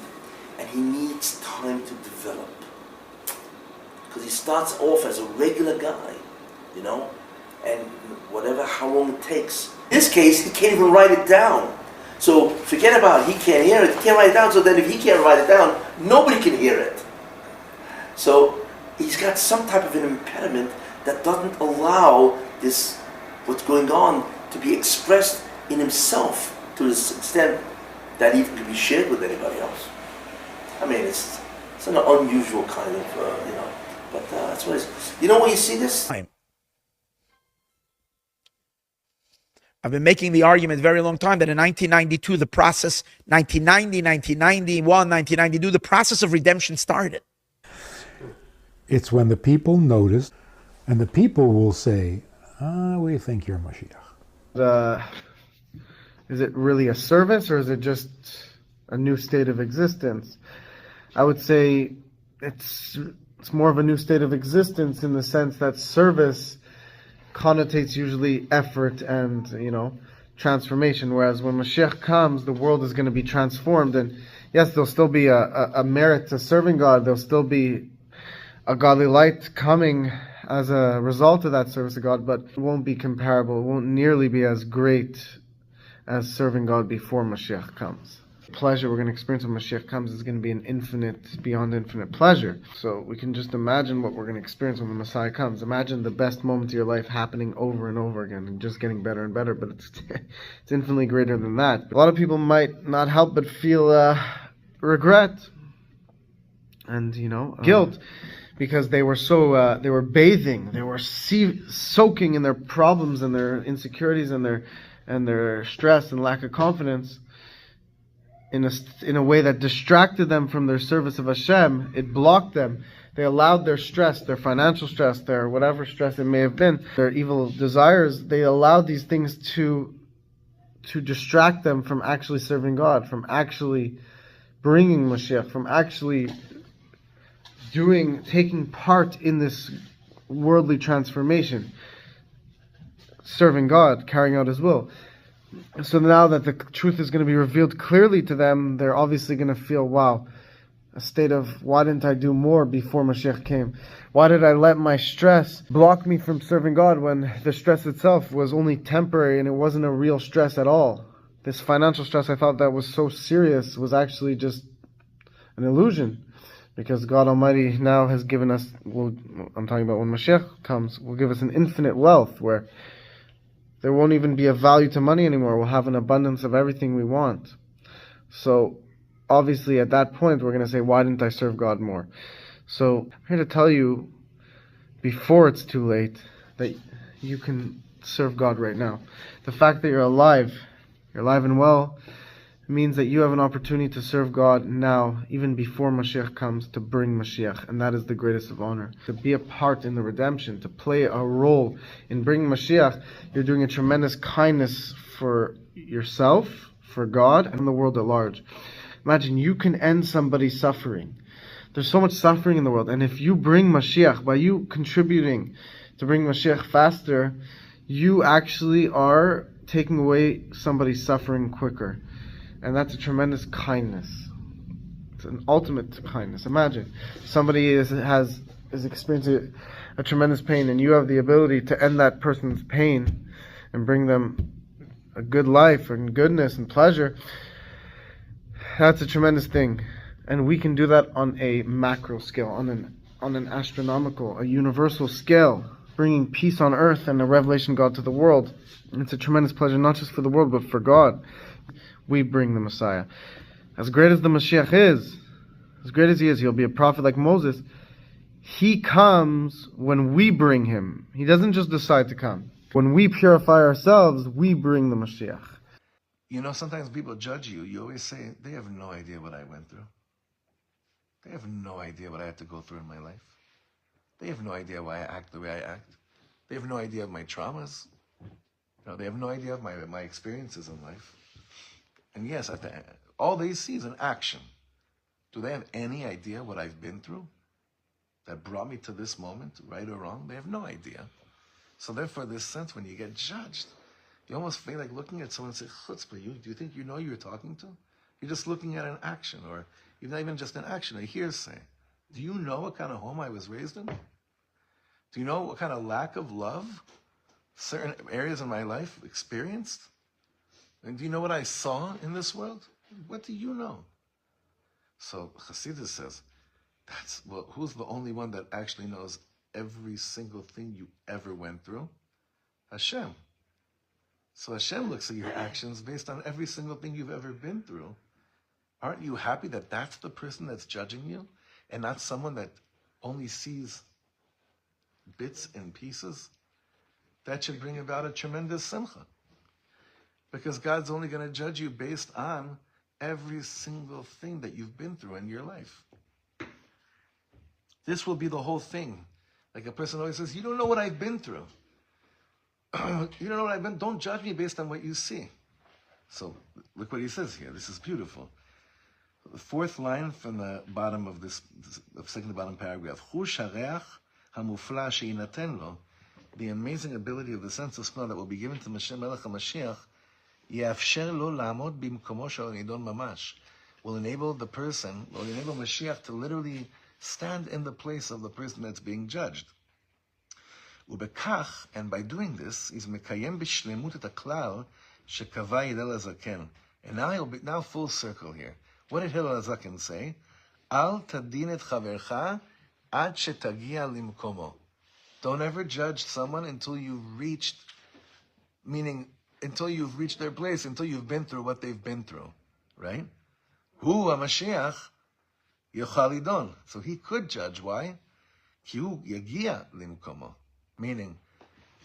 and he needs time to develop. Because he starts off as a regular guy, and whatever, how long it takes. In this case, he can't even write it down. So forget about he can't hear it, he can't write it down, so then if he can't write it down, nobody can hear it. So he's got some type of an impediment that doesn't allow this, what's going on, to be expressed in himself to this extent that even can be shared with anybody else. I mean, it's an unusual kind of, but that's what it is. You know where you see this? I've been making the argument a very long time that in 1992, the process, 1990, 1991, 1992, the process of redemption started. It's when the people notice, and the people will say, we think you're Mashiach. Is it really a service, or is it just a new state of existence? I would say it's more of a new state of existence in the sense that service connotates usually effort and, transformation, whereas when Mashiach comes, the world is going to be transformed, and yes, there'll still be a merit to serving God, there'll still be a godly light coming as a result of that service to God, but it won't be comparable, it won't nearly be as great as serving God before Mashiach comes. The pleasure we're going to experience when Mashiach comes is going to be an infinite, beyond infinite pleasure. So we can just imagine what we're going to experience when the Messiah comes. Imagine the best moment of your life happening over and over again and just getting better and better, but it's infinitely greater than that. A lot of people might not help but feel regret and, guilt, because they were so, they were bathing, they were soaking in their problems and their insecurities and their stress and lack of confidence. in a way that distracted them from their service of Hashem. It blocked them. They allowed their stress, their financial stress, their whatever stress it may have been, their evil desires, they allowed these things to distract them from actually serving God, from actually bringing Mashiach, from actually taking part in this worldly transformation, serving God, carrying out His will. So now that the truth is going to be revealed clearly to them, they're obviously going to feel, wow, a state of, why didn't I do more before Mashiach came? Why did I let my stress block me from serving God when the stress itself was only temporary and it wasn't a real stress at all? This financial stress I thought that was so serious was actually just an illusion, because God Almighty now has given us, I'm talking about when Mashiach comes, will give us an infinite wealth where there won't even be a value to money anymore. We'll have an abundance of everything we want. So obviously at that point we're going to say, why didn't I serve God more? So I'm here to tell you, before it's too late, that you can serve God right now. The fact that you're alive and well, means that you have an opportunity to serve God now, even before Mashiach comes, to bring Mashiach, and that is the greatest of honor. To be a part in the redemption, to play a role in bringing Mashiach, you're doing a tremendous kindness for yourself, for God, and the world at large. Imagine, you can end somebody's suffering. There's so much suffering in the world, and if you bring Mashiach, by you contributing to bring Mashiach faster, you actually are taking away somebody's suffering quicker. And that's a tremendous kindness. It's an ultimate kindness. Imagine, somebody is experiencing a tremendous pain, and you have the ability to end that person's pain and bring them a good life and goodness and pleasure. That's a tremendous thing. And we can do that on a macro scale, on an astronomical, a universal scale, bringing peace on earth and a revelation of God to the world. And it's a tremendous pleasure, not just for the world, but for God. We bring the Messiah. As great as the Mashiach is, as great as he is, he'll be a prophet like Moses. He comes when we bring him. He doesn't just decide to come. When we purify ourselves, we bring the Mashiach. You know, sometimes people judge you. You always say, they have no idea what I went through. They have no idea what I had to go through in my life. They have no idea why I act the way I act. They have no idea of my traumas. You know, they have no idea of my experiences in life. And yes, all they see is an action. Do they have any idea what I've been through that brought me to this moment, right or wrong? They have no idea. So therefore, this sense, when you get judged, you almost feel like looking at someone and say, chutzpah, do you think you know who you're talking to? You're just looking at an action, or not even just an action, a hearsay. Do you know what kind of home I was raised in? Do you know what kind of lack of love certain areas in my life experienced? And do you know what I saw in this world? What do you know? So Chassidus says, who's the only one that actually knows every single thing you ever went through? Hashem. So Hashem looks at your actions based on every single thing you've ever been through. Aren't you happy that that's the person that's judging you, and not someone that only sees bits and pieces? That should bring about a tremendous simcha. Because God's only going to judge you based on every single thing that you've been through in your life. This will be the whole thing. Like a person always says, you don't know what I've been through. You don't know what I've been. Don't judge me based on what you see. So look what he says here. This is beautiful. The fourth line from the bottom of the second to bottom paragraph. The amazing ability of the sense of smell that will be given to Melech HaMashiach will enable the person, will enable Mashiach to literally stand in the place of the person that's being judged. And by doing this, he's mekayem b'shlemut et haklal shekava Hillel HaZaken. And now full circle here. What did Hillel HaZaken say? Al tadin et chavercha ad shetagia limkomo. Don't ever judge someone until you've reached, meaning until you've reached their place, until you've been through what they've been through, right? Hu HaMashiach yochal lidon. So he could judge. Why? Ki hu yagia limkomo. Meaning,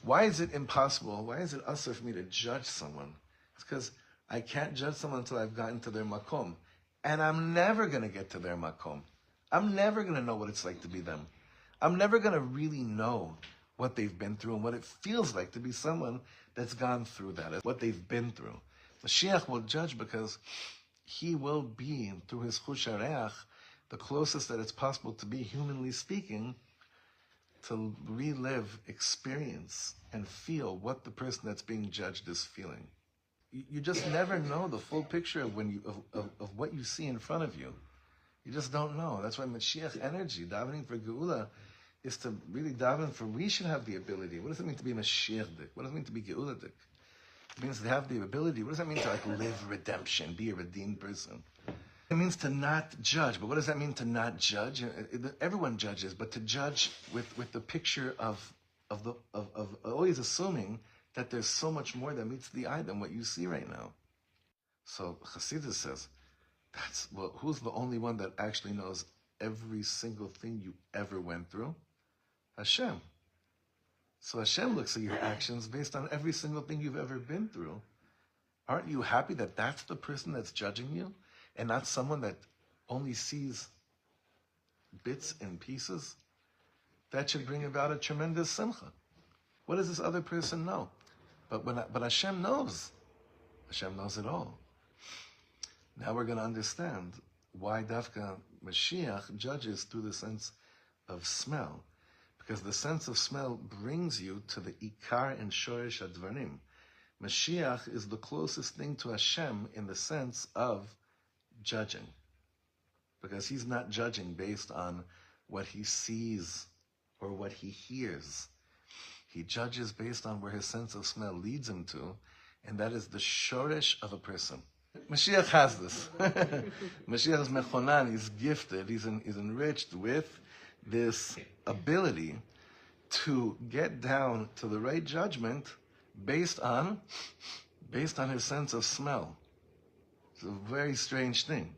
why is it impossible? Why is it usher for me to judge someone? It's because I can't judge someone until I've gotten to their makom. And I'm never going to get to their makom. I'm never going to know what it's like to be them. I'm never going to really know what they've been through and what it feels like to be someone that's gone through that, what they've been through. Mashiach will judge because he will be, through his chush hareach, the closest that it's possible to be, humanly speaking, to relive, experience, and feel what the person that's being judged is feeling. You just never know the full picture of of what you see in front of you. You just don't know. That's why Mashiach energy, davening for Geula, is to really daven for, we should have the ability. What does it mean to be Mashiach-dik? What does it mean to be Geula-dik? It means to have the ability. What does that mean to live redemption, be a redeemed person? It means to not judge. But what does that mean to not judge? Everyone judges, but to judge with the picture of always assuming that there's so much more that meets the eye than what you see right now. So Chassidus says, who's the only one that actually knows every single thing you ever went through? Hashem. So Hashem looks at your actions based on every single thing you've ever been through. Aren't you happy that that's the person that's judging you and not someone that only sees bits and pieces? That should bring about a tremendous simcha. What does this other person know? But Hashem knows. Hashem knows it all. Now we're going to understand why Dafka Mashiach judges through the sense of smell. Because the sense of smell brings you to the Ikar and Shoresh Advarim. Mashiach is the closest thing to Hashem in the sense of judging. Because he's not judging based on what he sees or what he hears. He judges based on where his sense of smell leads him to, and that is the shoresh of a person. Mashiach has this. Mashiach is mechonan, he's gifted, he's enriched with this ability to get down to the right judgment based on his sense of smell. It's a very strange thing.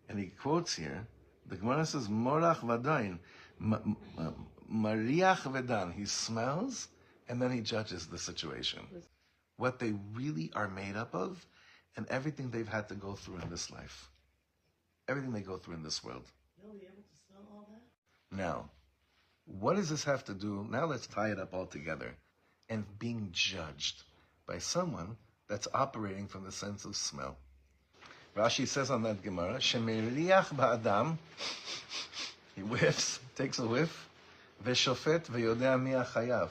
And he quotes here, the Gemara says, Morach vadayin, Mariach vedan, he smells and then he judges the situation. What they really are made up of and everything they've had to go through in this life. Everything they go through in this world. You'll be able to smell all that? Now, what does this have to do? Now let's tie it up all together. And being judged by someone that's operating from the sense of smell. Rashi says on that Gemara, Shemeriach ba'adam, he whiffs, takes a whiff, Veshofet veyodea mi chayav,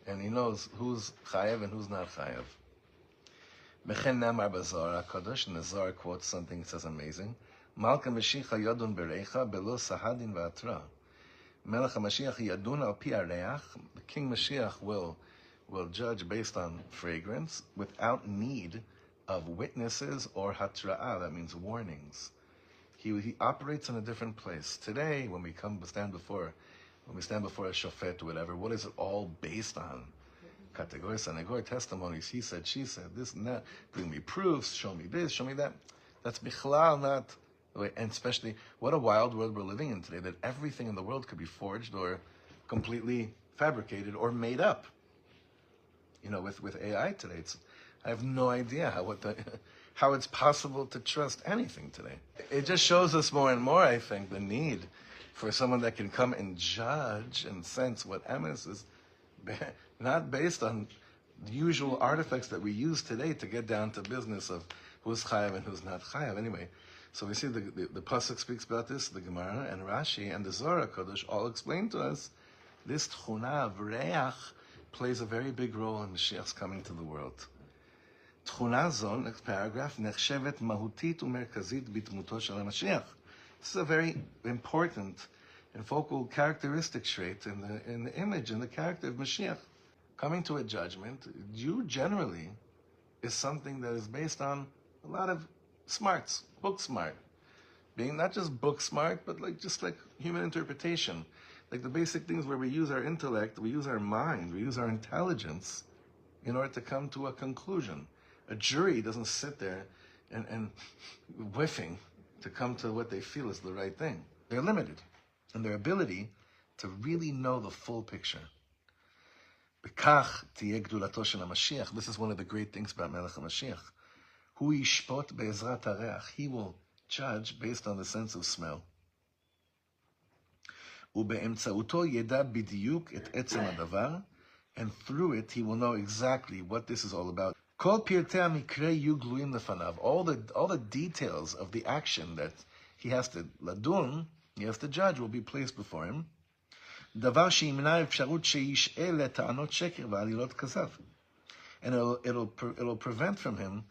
and he knows who's chayav and who's not chayav. Mechen namar b'Zohar HaKadosh, and the Zohar quotes something that says amazing. Malka Mashiach yodun bereicha belo sahadin v'atra. Melech HaMashiach yadun al pi hareach. The King Mashiach will judge based on fragrance without need of witnesses or hatra'ah, that means warnings. He operates in a different place. Today, when we stand before a shofet or whatever, what is it all based on? Kategor, sanegor, testimonies, he said, she said, this and that. Bring me proofs, show me this, show me that. That's bichlal, not the way. And especially, what a wild world we're living in today, that everything in the world could be forged or completely fabricated or made up. You know, with AI today, I have no idea how it's possible to trust anything today. It just shows us more and more, I think, the need for someone that can come and judge and sense what emes is, not based on the usual artifacts that we use today to get down to business of who's chayav and who's not chayav. Anyway, so we see the pasuk speaks about this, the Gemara and Rashi and the Zohar HaKadosh all explain to us this tchuna of reach plays a very big role in Mashiach's coming to the world. Tchuna zon, next paragraph, nechshevet mahutit umerkazit bitmuto shel HaMashiach. This is a very important and focal characteristic trait in the image and the character of Mashiach. Coming to a judgment, you generally is something that is based on a lot of smarts, book smart. Being not just book smart, but just like human interpretation. Like the basic things where we use our intellect, we use our mind, we use our intelligence in order to come to a conclusion. A jury doesn't sit there and whiffing to come to what they feel is the right thing. They're limited in their ability to really know the full picture. This is one of the great things about Melech HaMashiach. Hu yishpot be'ezrat hareach. He will judge based on the sense of smell. Ube'emtzauto yeda bidiyuk et etzem hadavar, and through it he will know exactly what this is all about. Kol pirtei hamikre yu gluim lefanav. All the details of the action that he has to ladun, he has to judge, will be placed before him. Davar sheimna efsharut sheish'eh leta'anot sheker v'alilot kazav. And it'll prevent from him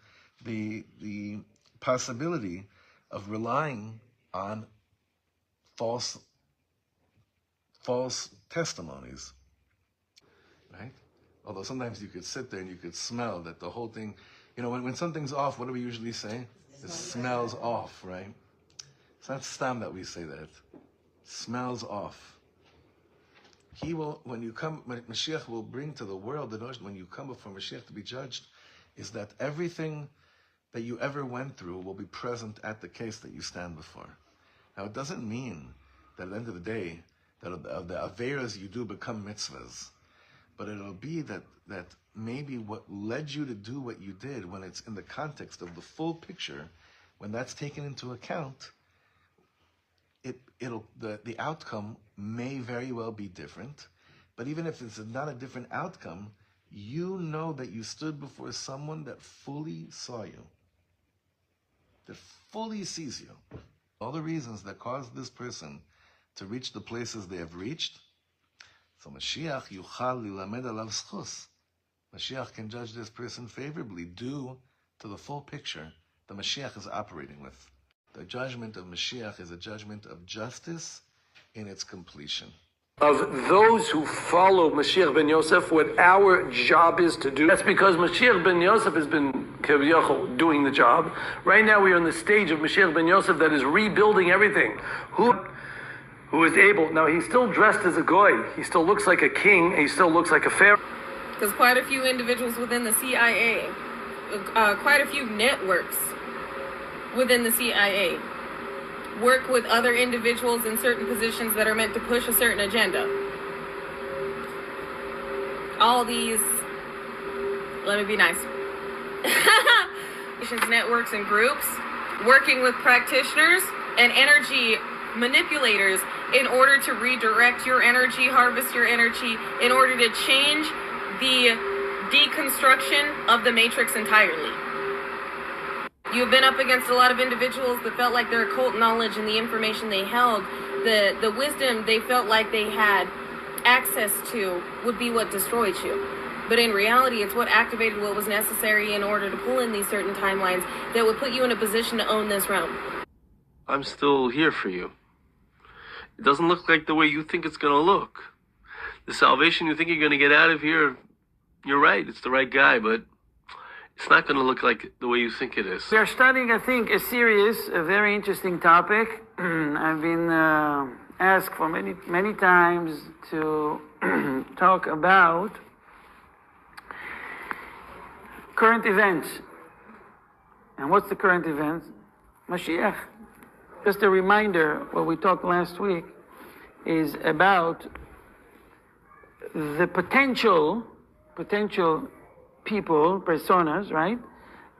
the possibility of relying on false testimonies, right? Although sometimes you could sit there and you could smell that the whole thing, when something's off, what do we usually say? It smells off, right? It's not stam that we say that. Smells off. When Mashiach will bring to the world the notion, when you come before Mashiach to be judged, is that everything that you ever went through will be present at the case that you stand before. Now, it doesn't mean that at the end of the day, that the averas you do become mitzvahs, but it'll be that maybe what led you to do what you did, when it's in the context of the full picture, when that's taken into account, the outcome may very well be different. But even if it's not a different outcome, you know that you stood before someone that fully saw you, that fully sees you. All the reasons that caused this person to reach the places they have reached. So Mashiach yuchal lilamed alav zchus. Mashiach can judge this person favorably due to the full picture the Mashiach is operating with. The judgment of Mashiach is a judgment of justice in its completion. Of those who follow Mashiach ben Yosef, what our job is to do. That's because Mashiach ben Yosef has been doing the job. Right now we are in the stage of Mashiach ben Yosef that is rebuilding everything. Who is able, now he's still dressed as a goy, he still looks like a king, he still looks like a pharaoh. Because quite a few individuals within the CIA, quite a few networks within the CIA work with other individuals in certain positions that are meant to push a certain agenda. All these, let me be nice, networks and groups working with practitioners and energy manipulators in order to redirect your energy, harvest your energy, in order to change the deconstruction of the matrix entirely. You've been up against a lot of individuals that felt like their occult knowledge and the information they held, the wisdom they felt like they had access to would be what destroyed you. But in reality, it's what activated what was necessary in order to pull in these certain timelines that would put you in a position to own this realm. I'm still here for you. It doesn't look like the way you think it's going to look. The salvation you think you're going to get out of here, you're right, it's the right guy, but it's not going to look like the way you think it is. We are studying, I think, a very interesting topic. I've been asked for many times to talk about current events. And what's the current event? Mashiach. Just a reminder, what we talked last week is about the potential people, personas, right?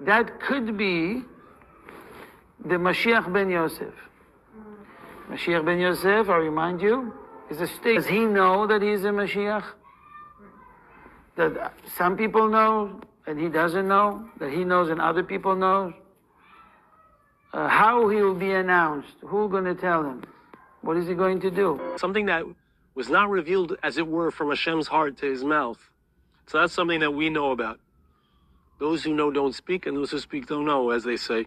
That could be the Mashiach ben Yosef. Mashiach ben Yosef, I remind you, is a state. Does he know that he's a Mashiach? That some people know and he doesn't know? That he knows and other people know? How he will be announced? Who's going to tell him? What is he going to do? Something that was not revealed, as it were, from Hashem's heart to his mouth. So that's something that we know about. Those who know don't speak, and those who speak don't know, as they say.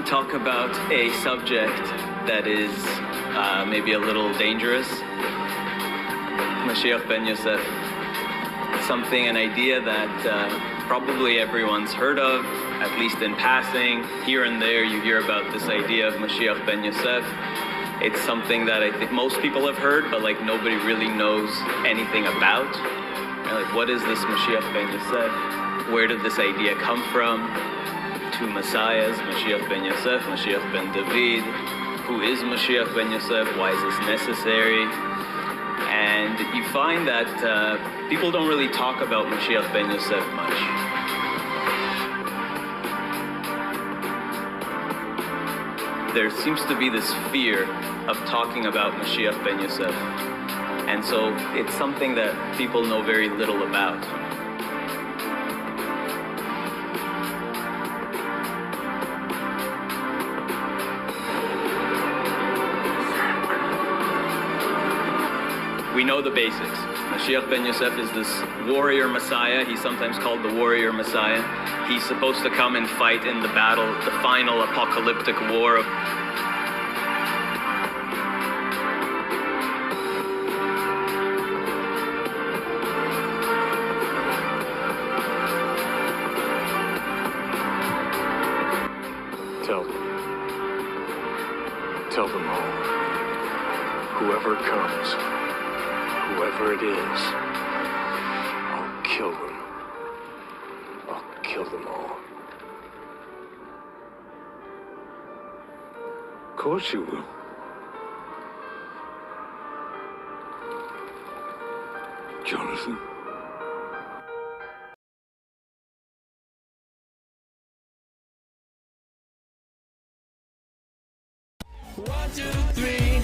Talk about a subject that is maybe a little dangerous. Mashiach ben Yosef. Something, an idea that probably everyone's heard of, at least in passing. Here and there you hear about this idea of Mashiach ben Yosef. It's something that I think most people have heard, but like nobody really knows anything about. And like, what is this Mashiach ben Yosef? Where did this idea come from? Two messiahs, Mashiach ben Yosef, Mashiach ben David. Who is Mashiach ben Yosef? Why is this necessary? And you find that people don't really talk about Mashiach ben Yosef much. There seems to be this fear of talking about Mashiach ben Yosef. And so it's something that people know very little about. We know the basics. Mashiach ben Yosef is this warrior messiah. He's sometimes called the warrior messiah. He's supposed to come and fight in the battle, the final apocalyptic war of Tell them all. Whoever comes, whoever it is, I'll kill them. I'll kill them all. Of course you will. Jonathan. One, two, three.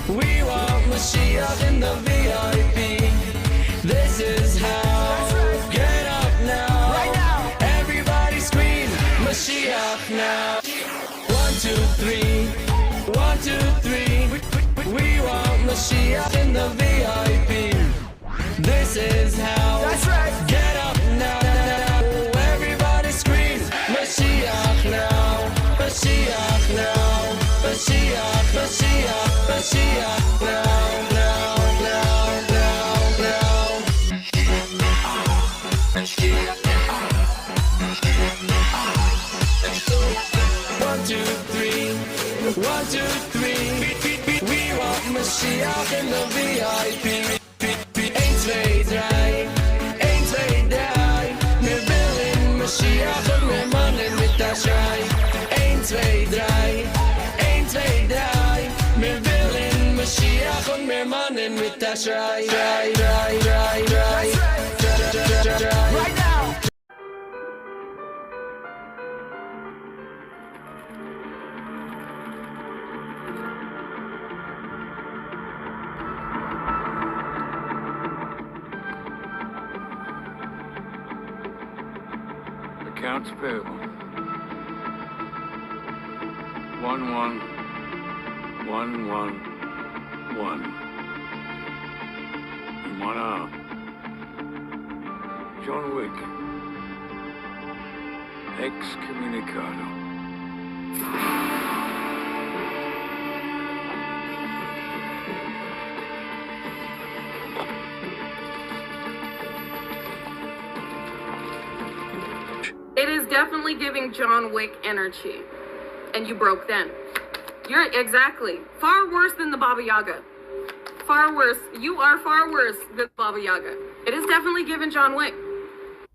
We want Mashiach in the VIP. This is how. Get up now. Right now. Everybody scream Mashiach now. 1, 2, 3. 1, 2, 3. We want Mashiach in the VIP. This is how. That's right. Get up now. Everybody scream Mashiach now. Mashiach now. Mashiach, Mashiach, Mashiach, now, now, now, now, now. 1, 2, 3. 1, 2, 3. We want Mashiach in the VIP. 1, 2, 3. 1, 2, 3. Wir willen Mashiach und wir mannen mit der Schrei. 1, 2, 3. 1, 2, 3. Wir willen Mashiach und wir mannen mit der Schrei. Right now. Accounts payable. 11111. In 1 hour. John Wick. Excommunicado. It is definitely giving John Wick energy. And you broke then. You're exactly far worse than the Baba Yaga. Far worse. You are far worse than Baba Yaga. It is definitely giving John Wick.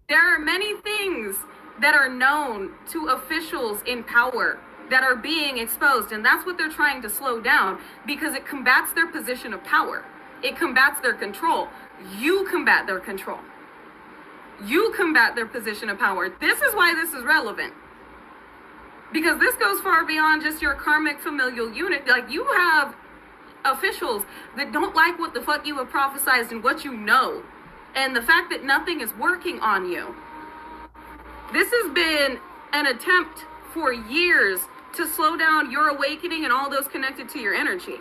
There are many things that are known to officials in power that are being exposed, and that's what they're trying to slow down because it combats their position of power. It combats their control. You combat their control. You combat their position of power. This is why this is relevant. Because this goes far beyond just your karmic familial unit. Like, you have officials that don't like what the fuck you have prophesized and what you know. And the fact that nothing is working on you. This has been an attempt for years to slow down your awakening and all those connected to your energy.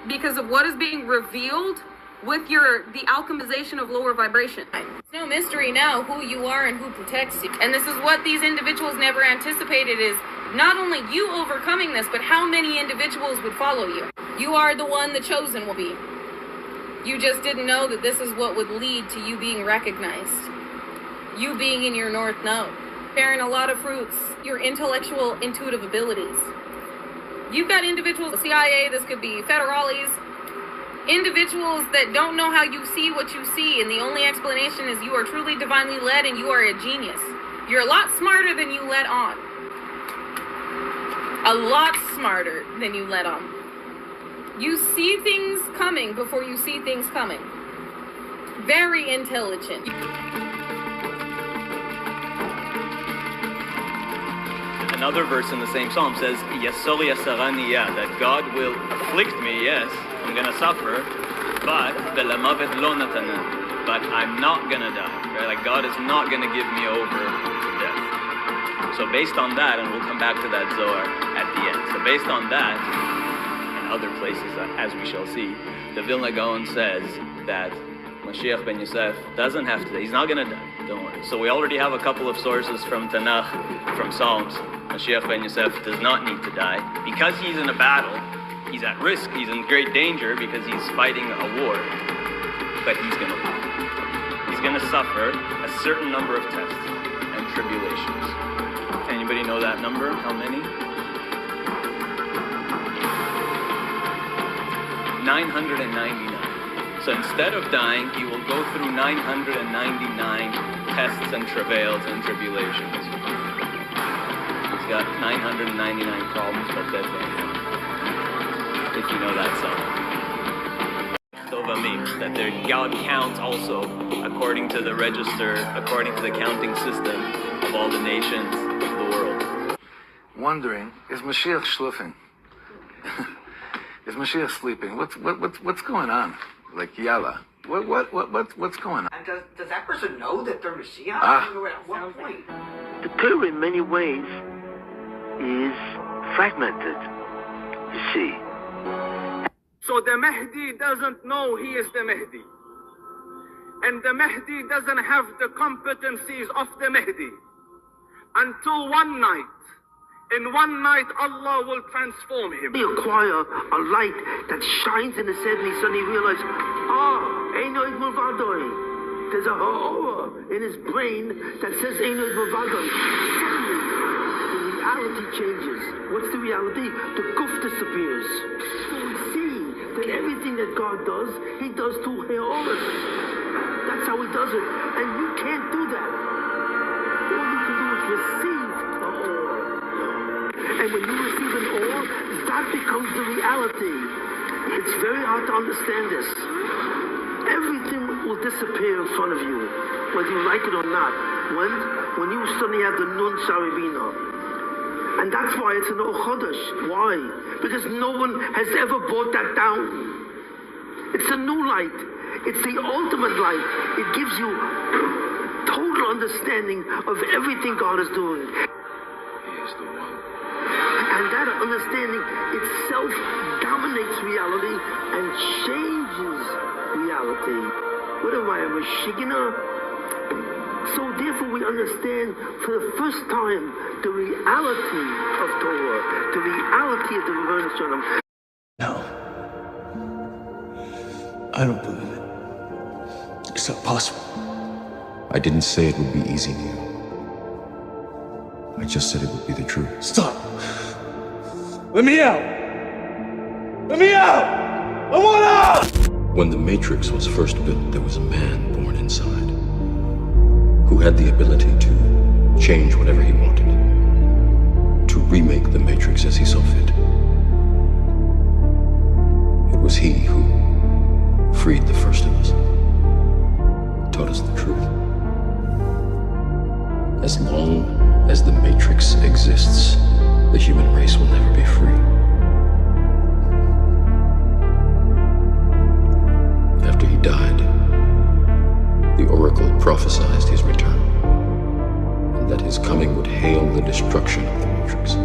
Because of what is being revealed with the alchemization of lower vibration. It's no mystery now who you are and who protects you. And this is what these individuals never anticipated is not only you overcoming this, but how many individuals would follow you. You are the one the chosen will be. You just didn't know that this is what would lead to you being recognized. you being in your North Node, bearing a lot of fruits, your intellectual, intuitive abilities. You've got individuals, CIA, this could be federales, individuals that don't know how you see what you see, and the only explanation is you are truly divinely led and you are a genius. You're a lot smarter than you let on. A lot smarter than you let on. You see things coming before you see things coming. Very intelligent. Another verse in the same psalm says, Yasor yasarani ya, that God will afflict me, yes, I'm going to suffer, but velamavet lo natanan, but I'm not going to die. Right? Like God is not going to give me over to death. So based on that, and we'll come back to that Zohar at the end. So based on that, and other places, as we shall see, the Vilna Gaon says that Mashiach ben Yosef doesn't have to die. He's not going to die. Don't worry. So we already have a couple of sources from Tanakh, from Psalms. Mashiach ben Yosef does not need to die. Because he's in a battle, he's at risk, he's in great danger because he's fighting a war. But he's going to live. He's going to suffer a certain number of tests and tribulations. Anybody know that number? How many? 999. So instead of dying, he will go through 999 tests and travails and tribulations. He's got 999 problems, but that's it. If you know that song. That God counts also according to the register, according to the counting system of all the nations of the world. Wondering, is Mashiach schluffing? Is Mashiach sleeping? What's going on? Like yalla. What's going on? And does that person know that they're Messiah? Ah. At what point? The Torah in many ways is fragmented, you see. So the Mahdi doesn't know he is the Mahdi. And the Mahdi doesn't have the competencies of the Mahdi. Until one night, in one night Allah will transform him. He acquire a light that shines in his head and he suddenly realizes, Einoid Mulvadoi. There's a horror in his brain that says Einoid Mulvadoi. Suddenly, the reality changes. What's the reality? The goof disappears. So we see that everything that God does, he does to Heoris. That's how he does it. And you can't do that. All you can do is receive the awe. And when you receive an awe, that becomes the reality. It's very hard to understand this. Everything will disappear in front of you, whether you like it or not. When you suddenly have the Nun Sarivina. And that's why it's an O Chodesh. Why? Because no one has ever brought that down. It's a new light. It's the ultimate light. It gives you total understanding of everything God is doing. He is the one. And that understanding itself dominates reality and changes reality. What am I, a Mashigina? So therefore we understand for the first time the reality of Torah, the reality of the Rebbeinu Shalom. No. I don't believe it. It's not possible. I didn't say it would be easy, Neil. I just said it would be the truth. Stop! Let me out! Let me out! I want out! When the Matrix was first built, there was a man born inside who had the ability to change whatever he wanted, to remake the Matrix as he saw fit. It was he who freed the first of us, taught us the truth. As long as the Matrix exists, the human race will never be free. After he died, the Oracle prophesied his return, and that his coming would hail the destruction of the Matrix,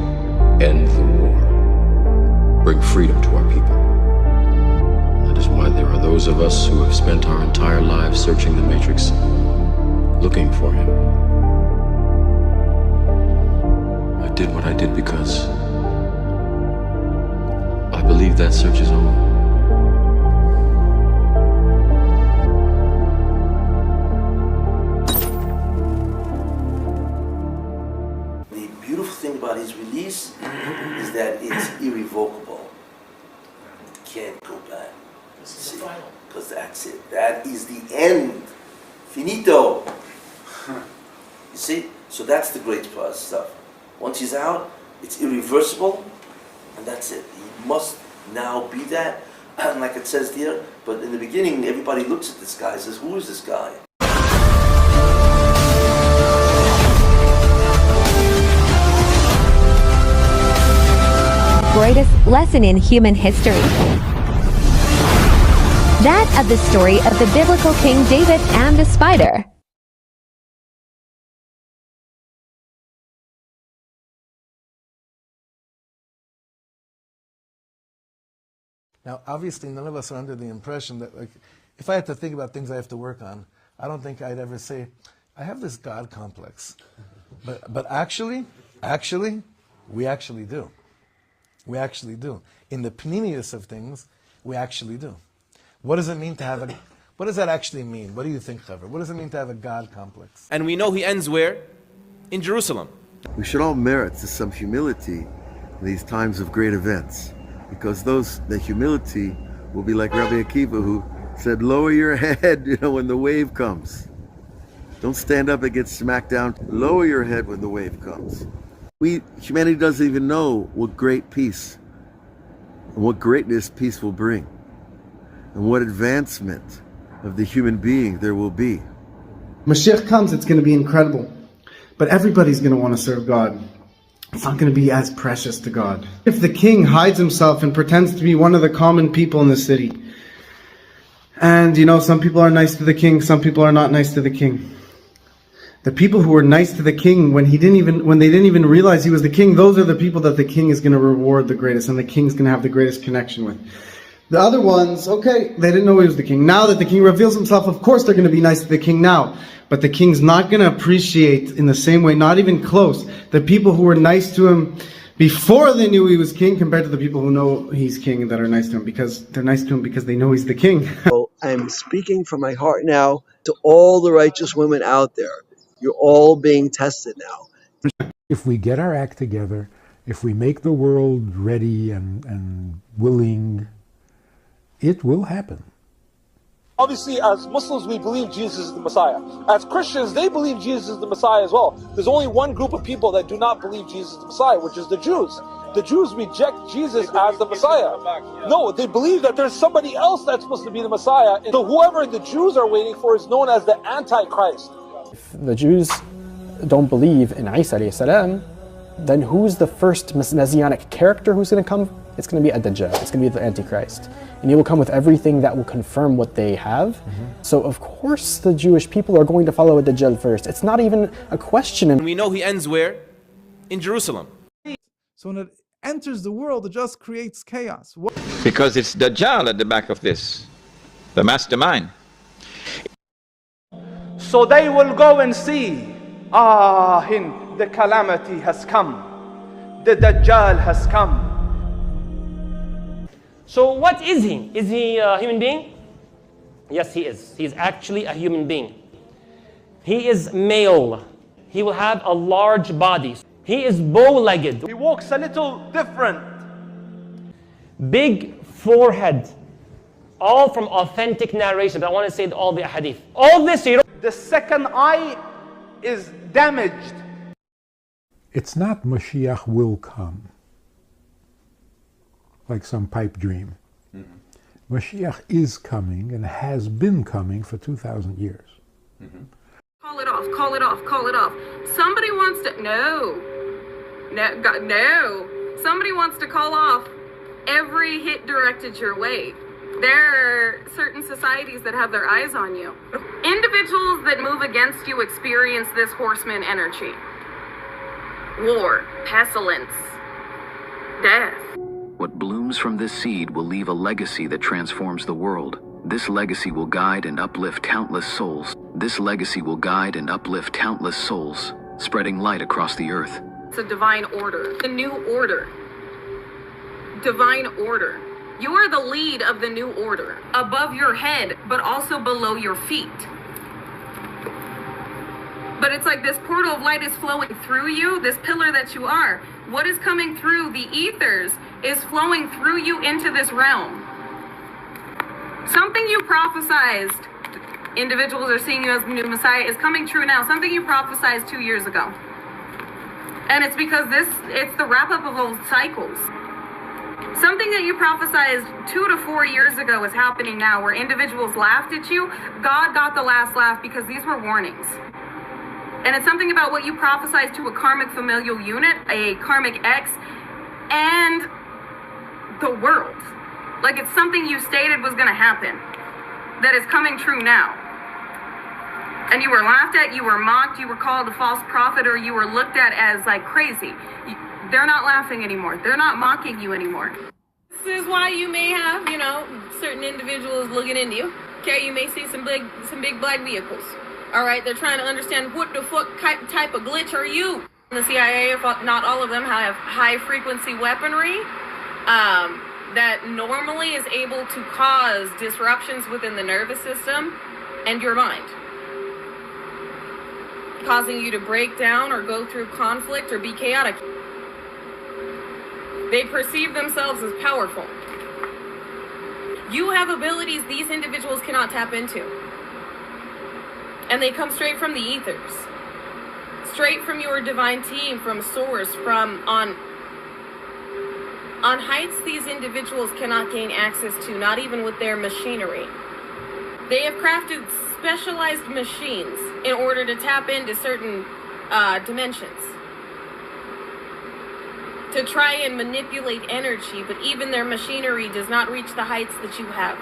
end the war, bring freedom to our people. That is why there are those of us who have spent our entire lives searching the Matrix, looking for him. I did what I did because I believe that search is over. that it's irrevocable. It can't go back. This is the final. Because that's it. That is the end. Finito. You see? So that's the great stuff. Once he's out, it's irreversible, and that's it. He must now be that. And like it says there, but in the beginning, everybody looks at this guy and says, who is this guy? Greatest lesson in human history. That of the story of the biblical King David and the spider. Now, obviously, none of us are under the impression that, like, if I had to think about things I have to work on, I don't think I'd ever say, I have this God complex. But actually, we actually do. We actually do. In the pnimius of things, we actually do. What does it mean to have a... What does that actually mean? What do you think, Chaver? What does it mean to have a God complex? And we know he ends where? In Jerusalem. We should all merit to some humility in these times of great events. Because the humility will be like Rabbi Akiva, who said, lower your head, when the wave comes. Don't stand up and get smacked down. Lower your head when the wave comes. Humanity doesn't even know what great peace and what greatness peace will bring, and what advancement of the human being there will be. Mashiach comes, it's going to be incredible. But everybody's going to want to serve God. It's not going to be as precious to God. If the king hides himself and pretends to be one of the common people in the city, and some people are nice to the king, some people are not nice to the king. The people who were nice to the king when they didn't even realize he was the king, those are the people that the king is going to reward the greatest, and the king's going to have the greatest connection with. The other ones, okay, they didn't know he was the king. Now that the king reveals himself, of course they're going to be nice to the king now. But the king's not going to appreciate in the same way, not even close, the people who were nice to him before they knew he was king compared to the people who know he's king and that are nice to him because they're nice to him because they know he's the king. I'm speaking from my heart now to all the righteous women out there. You're all being tested now. If we get our act together, if we make the world ready and willing, it will happen. Obviously, as Muslims, we believe Jesus is the Messiah. As Christians, they believe Jesus is the Messiah as well. There's only one group of people that do not believe Jesus is the Messiah, which is the Jews. The Jews reject Jesus as the Messiah. No, they believe that there's somebody else that's supposed to be the Messiah. So whoever the Jews are waiting for is known as the Antichrist. If the Jews don't believe in Isa alayhi salam, then who's the first messianic character who's going to come? It's going to be Ad-Dajjal. It's going to be the Antichrist. And he will come with everything that will confirm what they have. So of course the Jewish people are going to follow Ad-Dajjal first. It's not even a question. And we know he ends where? In Jerusalem. So when it enters the world, it just creates chaos. Because it's Dajjal at the back of this, the mastermind. So they will go and see, the calamity has come. The Dajjal has come. So what is he? Is he a human being? Yes, he is. He is actually a human being. He is male. He will have a large body. He is bow-legged. He walks a little different. Big forehead. All from authentic narration. I want to say all the hadith. All this, the second eye is damaged. It's not Mashiach will come, like some pipe dream. Mashiach is coming and has been coming for 2,000 years. Call it off, call it off, call it off. Somebody wants to, no. Somebody wants to call off every hit directed your way. There are certain societies that have their eyes on you. Individuals that move against you experience this horseman energy. War, pestilence, death. What blooms from this seed will leave a legacy that transforms the world. This legacy will guide and uplift countless souls. This legacy will guide and uplift countless souls, spreading light across the earth. It's a divine order. The new order. Divine order. You are the lead of the new order. Above your head, but also below your feet. But it's like this portal of light is flowing through you, this pillar that you are. What is coming through the ethers is flowing through you into this realm. Something you prophesized, individuals are seeing you as the new Messiah, is coming true now. Something you prophesized 2 years ago. And it's because it's the wrap up of old cycles. Something that you prophesized 2 to 4 years ago is happening now, where individuals laughed at you. God got the last laugh because these were warnings. And it's something about what you prophesized to a karmic familial unit, a karmic X, and the world. Like, it's something you stated was going to happen that is coming true now. And you were laughed at, you were mocked, you were called a false prophet, or you were looked at as like crazy. They're not laughing anymore. They're not mocking you anymore. This is why you may have, certain individuals looking into you. Okay, you may see some big black vehicles. All right, they're trying to understand what the fuck type of glitch are you? The CIA, if not all of them, have high frequency weaponry that normally is able to cause disruptions within the nervous system and your mind, causing you to break down or go through conflict or be chaotic. They perceive themselves as powerful. You have abilities these individuals cannot tap into. And they come straight from the ethers. Straight from your divine team, from source, from on heights these individuals cannot gain access to, not even with their machinery. They have crafted specialized machines in order to tap into certain dimensions, to try and manipulate energy, but even their machinery does not reach the heights that you have.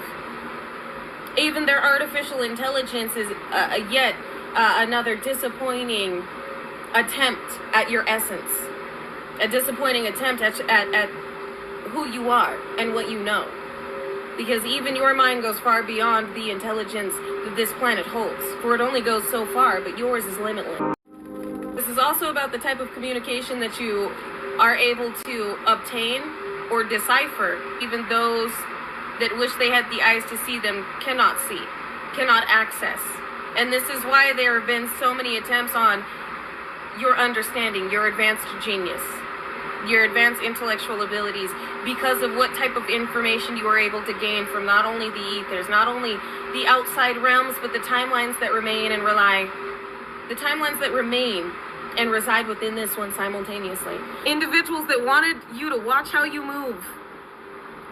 Even their artificial intelligence is yet another disappointing attempt at your essence, a disappointing attempt at who you are and what you know. Because even your mind goes far beyond the intelligence that this planet holds, for it only goes so far, but yours is limitless. This is also about the type of communication that you are able to obtain or decipher. Even those that wish they had the eyes to see them cannot see, cannot access. And this is why there have been so many attempts on your understanding, your advanced genius, your advanced intellectual abilities, because of what type of information you are able to gain from not only the ethers, not only the outside realms, but the timelines that remain and reside within this one simultaneously. Individuals that wanted you to watch how you move,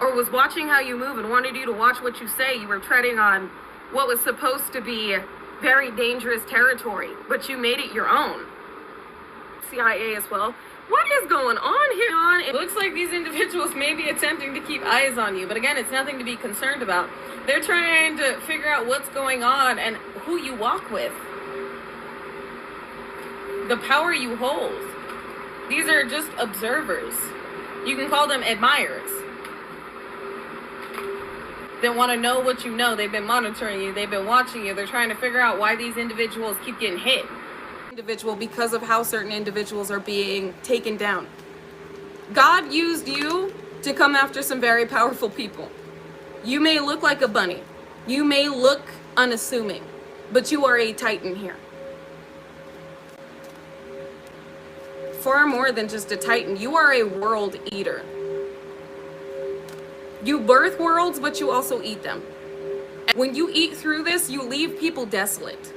or was watching how you move and wanted you to watch what you say, you were treading on what was supposed to be very dangerous territory, but you made it your own. CIA as well. What is going on here? It looks like these individuals may be attempting to keep eyes on you, but again, it's nothing to be concerned about. They're trying to figure out what's going on and who you walk with, the power you hold. These are just observers. You can call them admirers. They want to know what you know. They've been monitoring you. They've been watching you. They're trying to figure out why these individuals keep getting hit. Because of how certain individuals are being taken down. God used you to come after some very powerful people. You may look like a bunny. You may look unassuming, but you are a titan here. Far more than just a titan. You are a world eater. You birth worlds, but you also eat them. When you eat through this, you leave people desolate.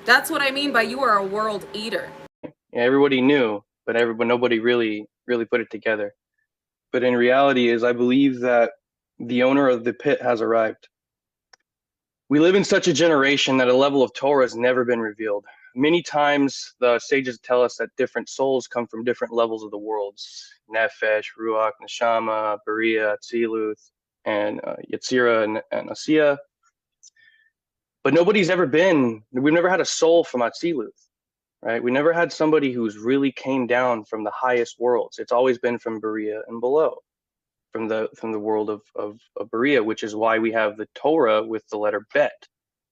That's what I mean by you are a world eater. Yeah, everybody knew, but nobody really put it together. But in reality I believe that the owner of the pit has arrived. We live in such a generation that a level of Torah has never been revealed. Many times the sages tell us that different souls come from different levels of the worlds. Nefesh, Ruach, Neshama, Beriah, Tziluth, and Yetzirah and Asiya. But we've never had a soul from Atziluth, right? We never had somebody who's really came down from the highest worlds. It's always been from Beriah and below, from the world of Beriah, which is why we have the Torah with the letter Bet,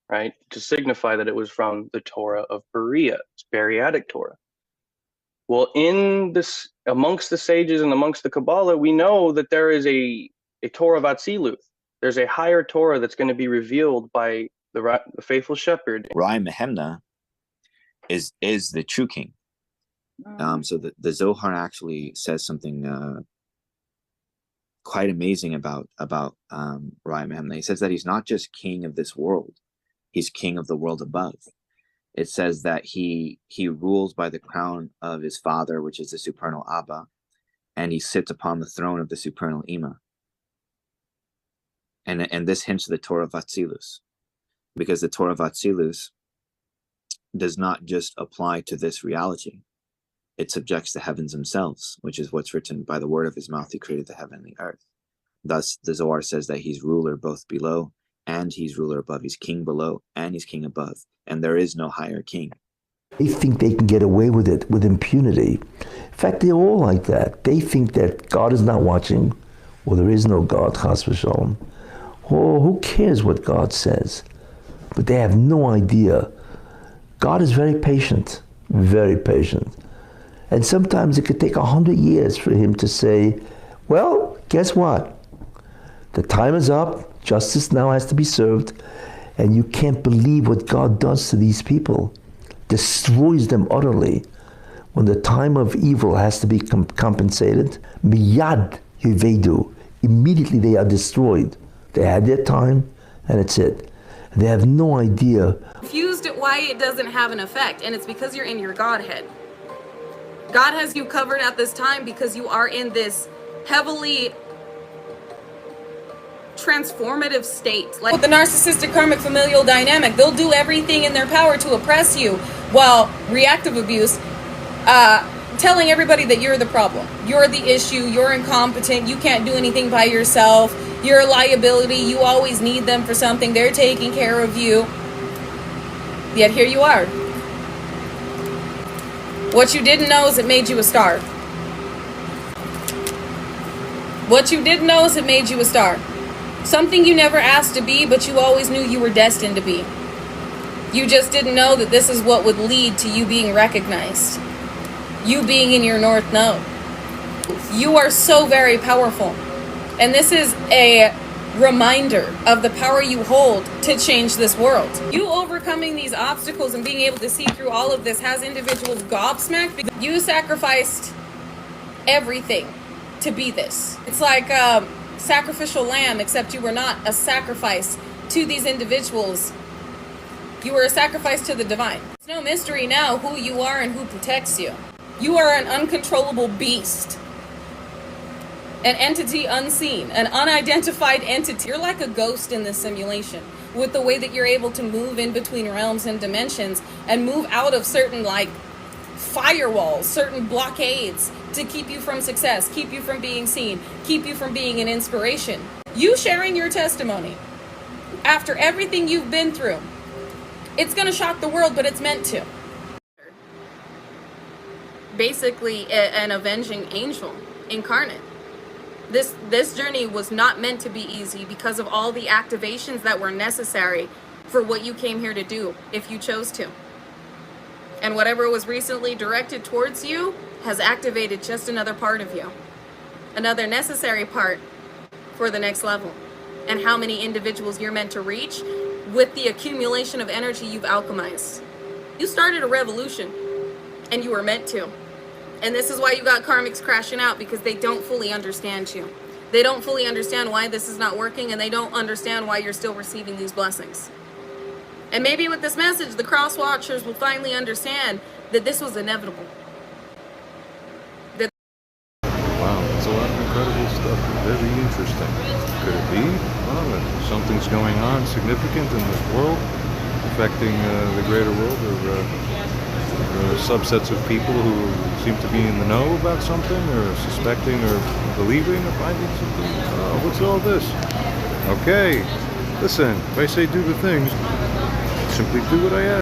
right? To signify that it was from the Torah of Beriah. It's Beriatic Torah. Well, amongst the sages and amongst the Kabbalah, we know that there is a Torah of Atziluth. There's a higher Torah that's going to be revealed by the faithful shepherd. Rai Mehemna is the true king. So the Zohar actually says something quite amazing about Rai Muhammad. He says that he's not just king of this world, he's king of the world above. It says that he rules by the crown of his father, which is the supernal Abba, and he sits upon the throne of the supernal Ima. And this hints to the Torah of Atzilus, because the Torah of Atzilus does not just apply to this reality. It subjects the heavens themselves, which is what's written, by the word of his mouth he created the heaven and the earth. Thus, the Zohar says that he's ruler both below and he's ruler above. He's king below and he's king above. And there is no higher king. They think they can get away with it with impunity. In fact, they're all like that. They think that God is not watching, or there is no God, chas v'shalom. Or who cares what God says? But they have no idea. God is very patient, very patient. And sometimes it could take 100 years for him to say, well, guess what? The time is up, justice now has to be served, and you can't believe what God does to these people. Destroys them utterly. When the time of evil has to be compensated, miyad yuvedu, immediately they are destroyed. They had their time, and it's it. They have no idea. Confused at why it doesn't have an effect, and it's because you're in your Godhead. God has you covered at this time because you are in this heavily transformative state. Like with the narcissistic karmic familial dynamic, they'll do everything in their power to oppress you, while reactive abuse, telling everybody that you're the problem, you're the issue, you're incompetent, you can't do anything by yourself, you're a liability, you always need them for something, they're taking care of you. Yet here you are. What you didn't know is it made you a star. What you didn't know is it made you a star. Something you never asked to be, but you always knew you were destined to be. You just didn't know that this is what would lead to you being recognized. You being in your North Node. You are so very powerful. And this is a reminder of the power you hold to change this world. You overcoming these obstacles and being able to see through all of this has individuals gobsmacked because you sacrificed everything to be this. It's like a sacrificial lamb, except you were not a sacrifice to these individuals. You were a sacrifice to the divine. It's no mystery now who you are and who protects you. You are an uncontrollable beast. An entity unseen, an unidentified entity. You're like a ghost in this simulation with the way that you're able to move in between realms and dimensions and move out of certain like firewalls, certain blockades to keep you from success, keep you from being seen, keep you from being an inspiration. You sharing your testimony after everything you've been through, it's going to shock the world, but it's meant to. Basically an avenging angel incarnate. This journey was not meant to be easy because of all the activations that were necessary for what you came here to do if you chose to. And whatever was recently directed towards you has activated just another part of you. Another necessary part for the next level. And how many individuals you're meant to reach with the accumulation of energy you've alchemized. You started a revolution and you were meant to. And this is why you got karmics crashing out, because they don't fully understand you. They don't fully understand why this is not working, and they don't understand why you're still receiving these blessings. And maybe with this message, the cross watchers will finally understand that this was inevitable. Wow, that's a lot of incredible stuff. Very interesting. Could it be? Well, something's going on significant in this world, affecting the greater world, or subsets of people who seem to be in the know about something, or suspecting, or believing, or finding something. Oh, what's all this? Okay, listen, if I say do the things, simply do what I ask.